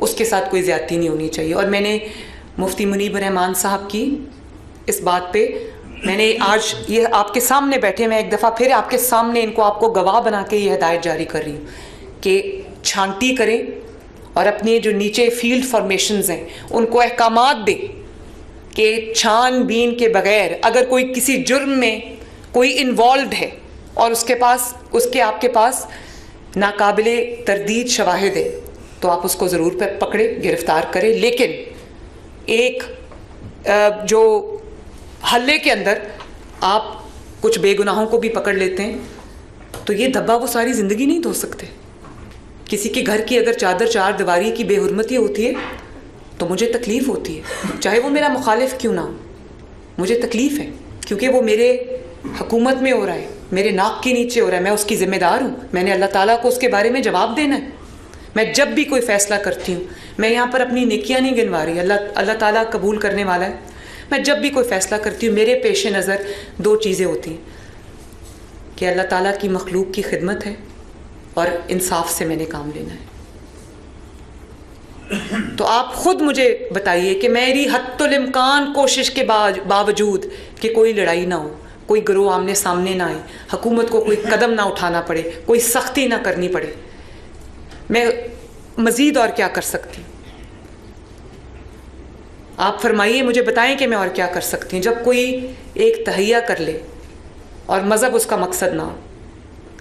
उसके साथ कोई ज़्यादती नहीं होनी चाहिए। और मैंने मुफ्ती मुनीब रहमान साहब की इस बात पे मैंने आज ये आपके सामने बैठे, मैं एक दफ़ा फिर आपके सामने आपको गवाह बना के ये हिदायत जारी कर रही हूँ कि छांटी करें और अपने जो नीचे फील्ड फॉर्मेशंस हैं उनको अहकामात दें कि छानबीन के बगैर अगर कोई किसी जुर्म में कोई इन्वॉल्व है और उसके आपके पास नाकाबिले तरदीद शवाहिद है, तो आप उसको ज़रूर पकड़े, गिरफ़्तार करें। लेकिन एक जो हल्ले के अंदर आप कुछ बेगुनाहों को भी पकड़ लेते हैं, तो ये धब्बा वो सारी ज़िंदगी नहीं धो सकते। किसी के घर की अगर चादर चार दीवारी की बेहुरमती होती है तो मुझे तकलीफ़ होती है, चाहे वो मेरा मुखालिफ क्यों ना हो, मुझे तकलीफ़ है, क्योंकि वो मेरे हुकूमत में हो रहा है, मेरे नाक के नीचे हो रहा है, मैं उसकी ज़िम्मेदार हूँ, मैंने अल्लाह ताला को उसके बारे में जवाब देना है। मैं जब भी कोई फ़ैसला करती हूँ, मैं यहाँ पर अपनी नेकियाँ नहीं गिनवा रही, अल्लाह ताला कबूल करने वाला है। मैं जब भी कोई फ़ैसला करती हूँ, मेरे पेश नज़र दो चीज़ें होती हैं कि अल्लाह ताला की मखलूक की खिदमत है और इंसाफ से मैंने काम लेना है। तो आप ख़ुद मुझे बताइए कि मेरी हत्तुल इम्कान कोशिश के बावजूद कि कोई लड़ाई ना हो, कोई गिरोह आमने सामने ना आए, हुकूमत को कोई कदम ना उठाना पड़े, कोई सख्ती ना करनी पड़े, मैं मज़ीद और क्या कर सकती हूँ? आप फरमाइए, मुझे बताएं कि मैं और क्या कर सकती हूँ। जब कोई एक तहैया कर ले और मज़हब उसका मकसद ना हो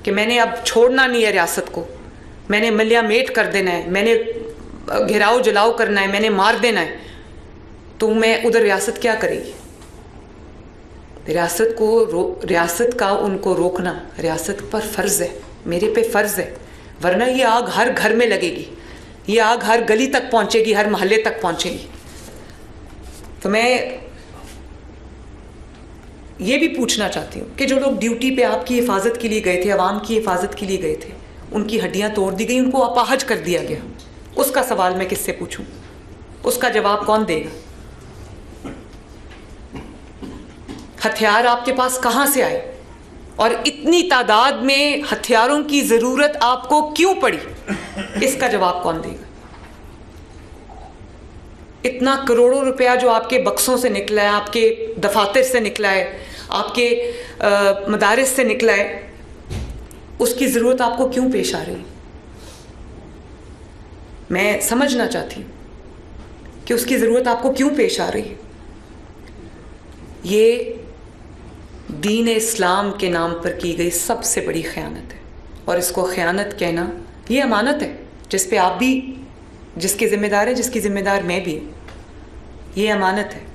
कि मैंने अब छोड़ना नहीं है रियासत को, मैंने मलिया मेट कर देना है, मैंने घेराव जलाओ करना है, मैंने मार देना है, तो मैं उधर रियासत क्या करेगी? रियासत का उनको रोकना रियासत पर फ़र्ज़ है, मेरे पे फ़र्ज़ है, वरना ये आग हर घर में लगेगी, ये आग हर गली तक पहुँचेगी, हर मोहल्ले तक पहुँचेगी। तो मैं ये भी पूछना चाहती हूँ कि जो लोग ड्यूटी पे आपकी हिफाजत के लिए गए थे, आवाम की हिफाजत के लिए गए थे, उनकी हड्डियाँ तोड़ दी गई, उनको अपाहज कर दिया गया, उसका सवाल मैं किससे पूछूं? उसका जवाब कौन देगा? हथियार आपके पास कहाँ से आए और इतनी तादाद में हथियारों की ज़रूरत आपको क्यों पड़ी? इसका जवाब कौन देगा? इतना करोड़ों रुपया जो आपके बक्सों से निकला है, आपके दफातर से निकला है, आपके मदारिस से निकला है, उसकी ज़रूरत आपको क्यों पेश आ रही है? मैं समझना चाहती हूँ कि उसकी ज़रूरत आपको क्यों पेश आ रही है। ये दीन इस्लाम के नाम पर की गई सबसे बड़ी ख़यानत है, और इसको ख़यानत कहना ये अमानत है जिस पे आप भी, जिसके ज़िम्मेदार है, जिसकी ज़िम्मेदार मैं भी, ये अमानत है।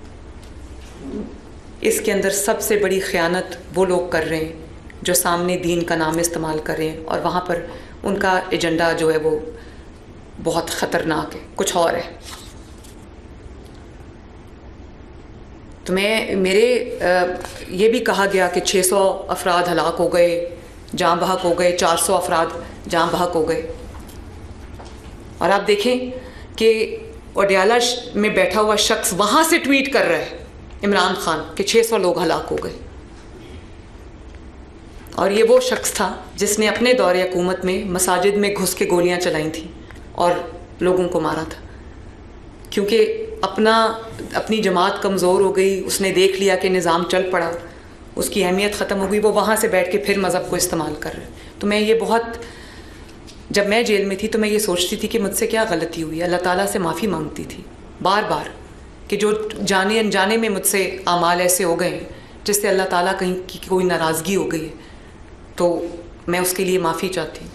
इसके अंदर सबसे बड़ी ख़यानत वो लोग कर रहे हैं जो सामने दीन का नाम इस्तेमाल कर रहे हैं, और वहाँ पर उनका एजेंडा जो है वो बहुत ख़तरनाक है, कुछ और है। तो ये भी कहा गया कि 600 अफराद हलाक हो गए, जाँ बहक हो गए, 400 अफराद जाँ बहक हो गए। और आप देखें कि ओडियाला में बैठा हुआ शख्स वहाँ से ट्वीट कर रहा है इमरान खान कि 600 लोग हलाक हो गए, और ये वो शख्स था जिसने अपने दौरे हुकूमत में मसाजिद में घुस के गोलियाँ चलाई थी और लोगों को मारा था, क्योंकि अपनी जमात कमज़ोर हो गई, उसने देख लिया कि निज़ाम चल पड़ा, उसकी अहमियत ख़त्म हो गई, वो वहाँ से बैठ के फिर मज़हब को इस्तेमाल कर रहे। तो मैं ये जब मैं जेल में थी तो मैं ये सोचती थी कि मुझसे क्या गलती हुई, अल्लाह ताला से माफ़ी मांगती थी बार बार कि जो जाने अनजाने में मुझसे आमाल ऐसे हो गए जिससे अल्लाह ताला कहीं की कोई नाराज़गी हो गई है, तो मैं उसके लिए माफ़ी चाहती।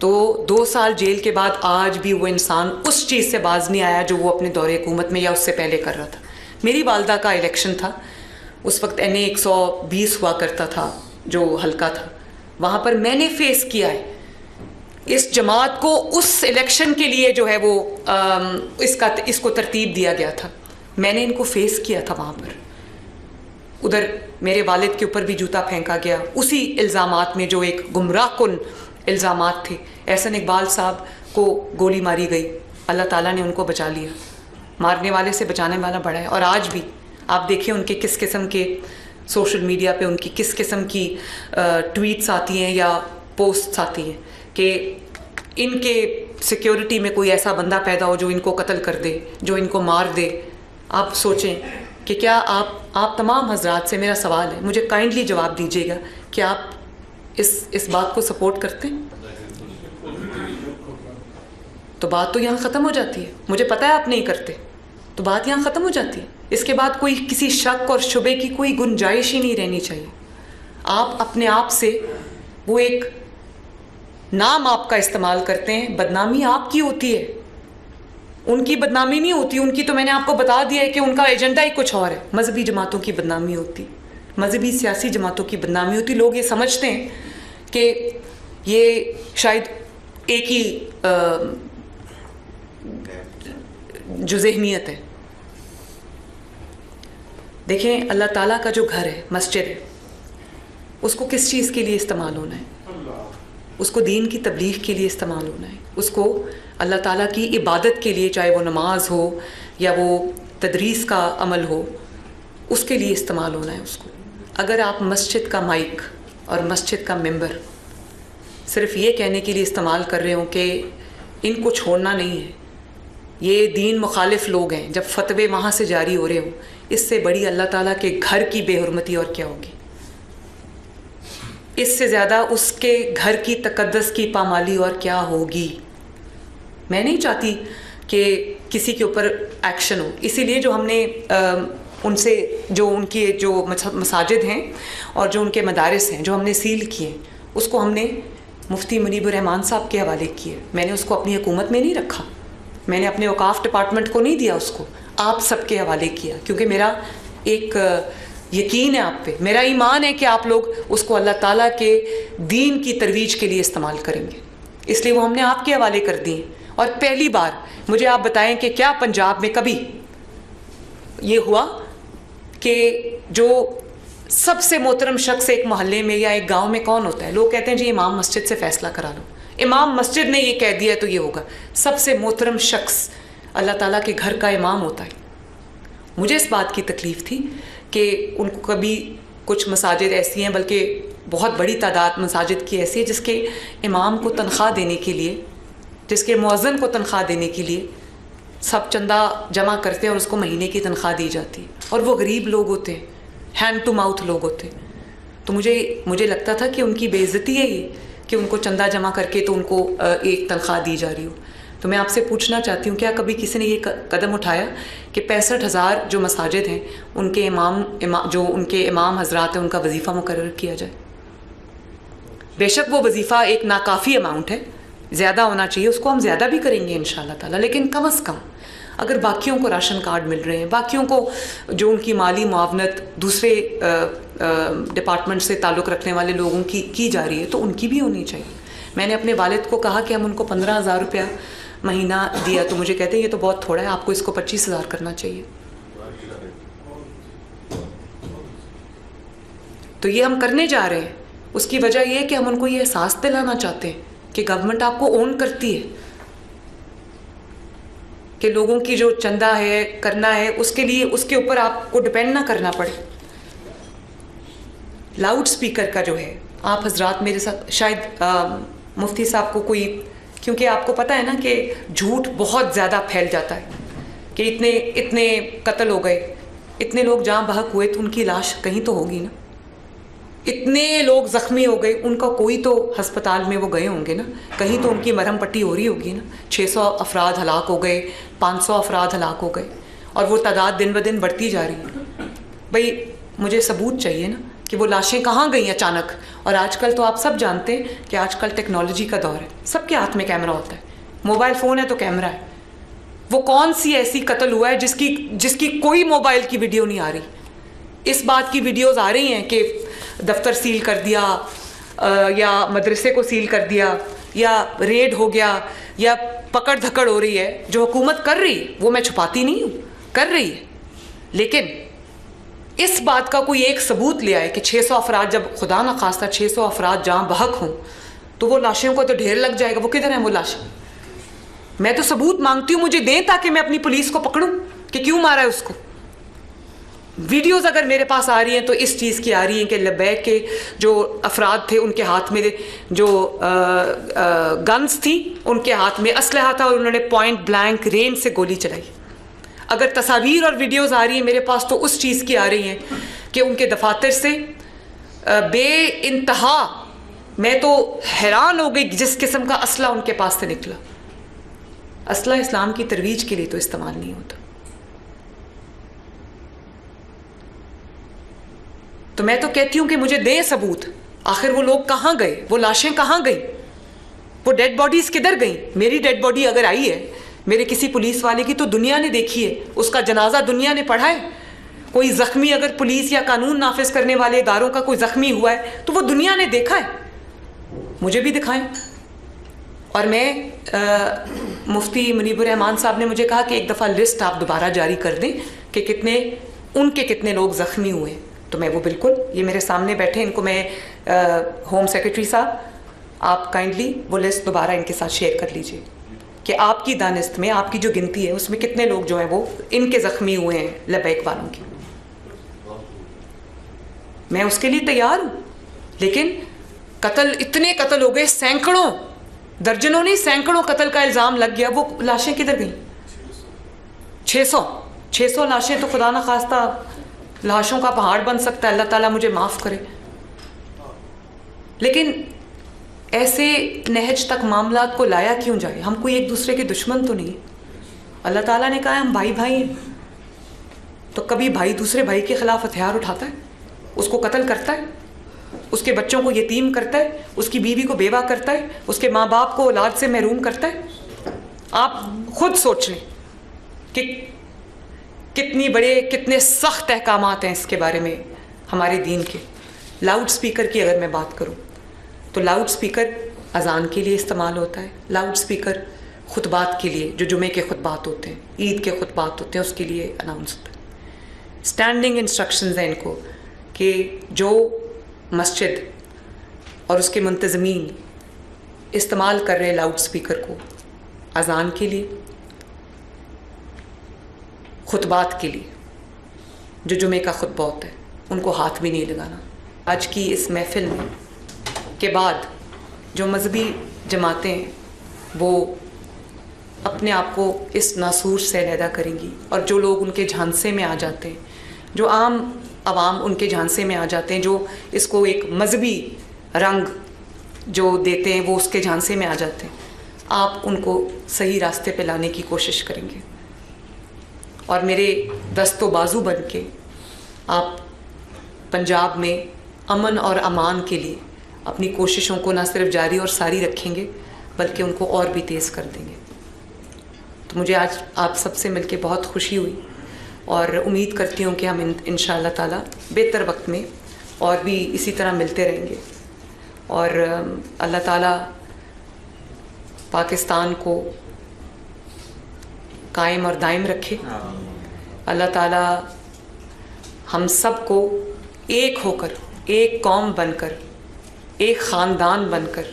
तो 2 साल जेल के बाद आज भी वो इंसान उस चीज़ से बाज नहीं आया जो वो अपने दौरे हुकूमत में या उससे पहले कर रहा था। मेरी वालदा का इलेक्शन था, उस वक्त NA 120 हुआ करता था जो हल्का था, वहाँ पर मैंने फेस किया है इस जमात को। उस इलेक्शन के लिए जो है वो इसको तरतीब दिया गया था, मैंने इनको फेस किया था वहाँ पर। उधर मेरे वालिद के ऊपर भी जूता फेंका गया उसी इल्ज़ामात में जो एक गुमराहकुन इल्ज़ामात थे। एहसन इकबाल साहब को गोली मारी गई, अल्लाह ताला ने उनको बचा लिया, मारने वाले से बचाने वाला बड़ा है। और आज भी आप देखिए उनके किस किस्म के सोशल मीडिया पे उनकी किस किस्म की ट्वीट्स आती हैं या पोस्ट्स आती हैं कि इनके सिक्योरिटी में कोई ऐसा बंदा पैदा हो जो इनको कत्ल कर दे, जो इनको मार दे। आप सोचें कि क्या आप तमाम हजरात से मेरा सवाल है, मुझे काइंडली जवाब दीजिएगा कि आप इस बात को सपोर्ट करते हैं? तो बात तो यहाँ ख़त्म हो जाती है। मुझे पता है आप नहीं करते, तो बात यहाँ ख़त्म हो जाती है। इसके बाद कोई किसी शक और शुबे की कोई गुंजाइश ही नहीं रहनी चाहिए। आप अपने आप से वो एक नाम आपका इस्तेमाल करते हैं, बदनामी आपकी होती है, उनकी बदनामी नहीं होती। उनकी तो मैंने आपको बता दिया है कि उनका एजेंडा ही कुछ और है। मजहबी जमातों की बदनामी होती, मजहबी सियासी जमातों की बदनामी होती। लोग ये समझते हैं कि ये शायद एक ही जो ज़हनियत है। देखें, अल्लाह ताला का जो घर है, मस्जिद है, उसको किस चीज़ के लिए इस्तेमाल होना है? उसको दीन की तबलीग के लिए इस्तेमाल होना है। उसको अल्लाह ताला की इबादत के लिए, चाहे वो नमाज हो या वो तदरीस का अमल हो, उसके लिए इस्तेमाल होना है उसको। अगर आप मस्जिद का माइक और मस्जिद का मेंबर सिर्फ ये कहने के लिए इस्तेमाल कर रहे हो कि इनको छोड़ना नहीं है, ये दीन मुखालिफ लोग हैं, जब फतवे वहाँ से जारी हो रहे हो, इससे बड़ी अल्लाह ताला के घर की बेहुरमती और क्या होगी? इससे ज़्यादा उसके घर की तकद्दस की पामाली और क्या होगी? मैं नहीं चाहती कि किसी के ऊपर एक्शन हो, इसीलिए जो हमने उनसे जो उनकी जो मसाजिद हैं और जो उनके मदारिस हैं जो हमने सील किए, उसको हमने मुफ्ती मुनीबुर रहमान साहब के हवाले किए। मैंने उसको अपनी हुकूमत में नहीं रखा, मैंने अपने औकाफ डिपार्टमेंट को नहीं दिया, उसको आप सबके हवाले किया, क्योंकि मेरा एक यकीन है आप पे, मेरा ईमान है कि आप लोग उसको अल्लाह ताला के दीन की तरवीज के लिए इस्तेमाल करेंगे, इसलिए वो हमने आपके हवाले कर दिए। और पहली बार मुझे आप बताएं कि क्या पंजाब में कभी ये हुआ कि जो सबसे मोहतरम शख्स एक मोहल्ले में या एक गांव में कौन होता है? लोग कहते हैं जी इमाम मस्जिद से फैसला करा लो, इमाम मस्जिद ने ये कह दिया तो ये होगा। सबसे मोहतरम शख्स अल्लाह ताला के घर का इमाम होता है। मुझे इस बात की तकलीफ़ थी कि उनको कभी कुछ मसाजिद ऐसी हैं, बल्कि बहुत बड़ी तादाद मसाजिद की ऐसी है जिसके इमाम को तनख्वाह देने के लिए, जिसके मुअज्जिन को तनख्वाह देने के लिए सब चंदा जमा करते हैं और उसको महीने की तनख्वाह दी जाती है, और वो गरीब लोग होते हैं, हैंड टू माउथ लोग होते हैं। तो मुझे लगता था कि उनकी बेइज्जती है ये कि उनको चंदा जमा करके तो उनको एक तनख्वाह दी जा रही हो। तो मैं आपसे पूछना चाहती हूँ, क्या कभी किसी ने ये कदम उठाया कि 65,000 जो मसाजिद हैं उनके जो उनके इमाम हजरात हैं उनका वजीफ़ा मुकर्रर किया जाए? बेशक वो वजीफ़ा एक नाकाफ़ी अमाउंट है, ज़्यादा होना चाहिए, उसको हम ज़्यादा भी करेंगे इंशाअल्लाह ताला, लेकिन कम अज़ कम अगर बाकियों को राशन कार्ड मिल रहे हैं, बाकियों को जो उनकी माली मुआवनत दूसरे डिपार्टमेंट से ताल्लुक़ रखने वाले लोगों की जा रही है, तो उनकी भी होनी चाहिए। मैंने अपने वालिद को कहा कि हम उनको 15,000 रुपया महीना दिया, तो मुझे कहते हैं ये तो बहुत थोड़ा है, आपको इसको 25,000 करना चाहिए। तो ये हम करने जा रहे हैं। उसकी वजह यह है कि हम उनको ये एहसास दिलाना चाहते हैं कि गवर्नमेंट आपको ओन करती है, कि लोगों की जो चंदा है करना है उसके लिए उसके ऊपर आपको डिपेंड ना करना पड़े। लाउड स्पीकर का जो है, आप हजरात मेरे साथ शायद मुफ्ती साहब को कोई, क्योंकि आपको पता है ना कि झूठ बहुत ज़्यादा फैल जाता है कि इतने कत्ल हो गए, इतने लोग जहाँ बहक हुए तो उनकी लाश कहीं तो होगी ना, इतने लोग ज़ख्मी हो गए, उनका कोई तो हस्पताल में वो गए होंगे ना, कहीं तो उनकी मरहम पट्टी हो रही होगी ना। 600 अफराद हलाक हो गए, 500 अफराद हलाक हो गए, और वो तादाद दिन ब दिन बढ़ती जा रही है। भाई मुझे सबूत चाहिए ना कि वो लाशें कहाँ गई अचानक। और आजकल तो आप सब जानते हैं कि आजकल टेक्नोलॉजी का दौर है, सबके हाथ में कैमरा होता है, मोबाइल फ़ोन है तो कैमरा है। वो कौन सी ऐसी कत्ल हुआ है जिसकी कोई मोबाइल की वीडियो नहीं आ रही? इस बात की वीडियोज़ आ रही हैं कि दफ्तर सील कर दिया, या मदरसे को सील कर दिया, या रेड हो गया, या पकड़ धकड़ हो रही है। जो हुकूमत कर रही है वो मैं छुपाती नहीं हूँ, कर रही है, लेकिन इस बात का कोई एक सबूत ले आए कि 600 अफराद, जब खुदा न खास्ता 600 अफराद जहाँ बहक हों तो वो लाशों को तो ढेर लग जाएगा। वो किधर है वो लाशें? मैं तो सबूत मांगती हूँ, मुझे दें ताकि मैं अपनी पुलिस को पकड़ूं कि क्यों मारा है उसको। वीडियोज़ अगर मेरे पास आ रही हैं तो इस चीज़ की आ रही हैं कि लबैक के जो अफराद थे उनके हाथ में जो गन्स थी, उनके हाथ में असलहा था और उन्होंने पॉइंट ब्लैंक रेंज से गोली चलाई। अगर तस्वीर और वीडियोज़ आ रही हैं मेरे पास तो उस चीज़ की आ रही हैं कि उनके दफातर से बे इंतहा, मैं तो हैरान हो गई जिस किस्म का असला उनके पास से निकला। असला इस्लाम की तरवीज के लिए तो इस्तेमाल नहीं होता। तो मैं तो कहती हूँ कि मुझे दे सबूत, आखिर वो लोग कहाँ गए, वो लाशें कहाँ गई, वो डेड बॉडीज किधर गई। मेरी डेड बॉडी अगर आई है मेरे किसी पुलिस वाले की तो दुनिया ने देखी है, उसका जनाजा दुनिया ने पढ़ा है। कोई ज़ख्मी अगर पुलिस या कानून नाफिज करने वाले इदारों का कोई ज़ख्मी हुआ है तो वो दुनिया ने देखा है, मुझे भी दिखाएं। और मैं मुफ्ती मुनीबुर रहमान साहब ने मुझे कहा कि एक दफ़ा लिस्ट आप दोबारा जारी कर दें कि कितने लोग ज़ख्मी हुए। तो मैं वो बिल्कुल, ये मेरे सामने बैठे, इनको मैं होम सेक्रेटरी साहब आप काइंडली वो लिस्ट दोबारा इनके साथ शेयर कर लीजिए कि आपकी दानिस्त में, आपकी जो गिनती है उसमें कितने लोग जो हैं वो इनके ज़ख्मी हुए हैं लबैक वालों की। मैं उसके लिए तैयार हूँ, लेकिन कत्ल, इतने कत्ल हो गए, सैकड़ों, दर्जनों नहीं सैकड़ों कत्ल का इल्ज़ाम लग गया, वो लाशें किधर गई? 600 लाशें तो खुदा ना खास्ता लाशों का पहाड़ बन सकता है, अल्लाह ताला मुझे माफ़ करे। लेकिन ऐसे नहज तक मामलात को लाया क्यों जाए? हम कोई एक दूसरे के दुश्मन तो नहीं। अल्लाह ताला ने कहा हम भाई भाई हैं, तो कभी भाई दूसरे भाई के खिलाफ हथियार उठाता है, उसको कत्ल करता है, उसके बच्चों को यतीम करता है, उसकी बीवी को बेवा करता है, उसके माँ बाप को औलाद से महरूम करता है? आप खुद सोच लें कि कितने सख्त अहकामात हैं इसके बारे में हमारे दीन के। लाउड स्पीकर की अगर मैं बात करूं तो लाउड स्पीकर अजान के लिए इस्तेमाल होता है, लाउड स्पीकर खुतबात के लिए, जो जुमे के खुतबात होते हैं, ईद के खुतबात होते हैं, उसके लिए अनाउंस होता है। स्टैंडिंग इंस्ट्रक्शंस हैं इनको कि जो मस्जिद और उसके मुंतज़मीन इस्तेमाल कर रहे लाउड स्पीकर को अजान के लिए, खुतबात के लिए, जो जुमे का खुतबा होता है, उनको हाथ भी नहीं लगाना। आज की इस महफिल में के बाद जो मजहबी जमातें हैं वो अपने आप को इस नासूर से अलहदा करेंगी, और जो लोग उनके झांसे में आ जाते हैं, जो आम आवाम उनके झांसे में आ जाते हैं, जो इसको एक मजहबी रंग जो देते हैं वो उसके झांसे में आ जाते हैं, आप उनको सही रास्ते पे लाने की कोशिश करेंगे। और मेरे दस्तो बाजू बन के आप पंजाब में अमन और अमान के लिए अपनी कोशिशों को न सिर्फ जारी और सारी रखेंगे बल्कि उनको और भी तेज़ कर देंगे। तो मुझे आज आप सबसे मिलके बहुत खुशी हुई और उम्मीद करती हूँ कि हम इंशाअल्लाह ताला बेहतर वक्त में और भी इसी तरह मिलते रहेंगे, और अल्लाह ताला पाकिस्तान को कायम और दायम रखे। अल्लाह ताला हम सब को एक होकर, एक कौम बनकर, एक ख़ानदान बनकर,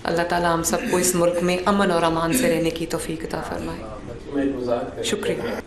अल्लाह ताला हम सबको इस मुल्क में अमन और अमान से रहने की तौफीक अता फरमाए। शुक्रिया।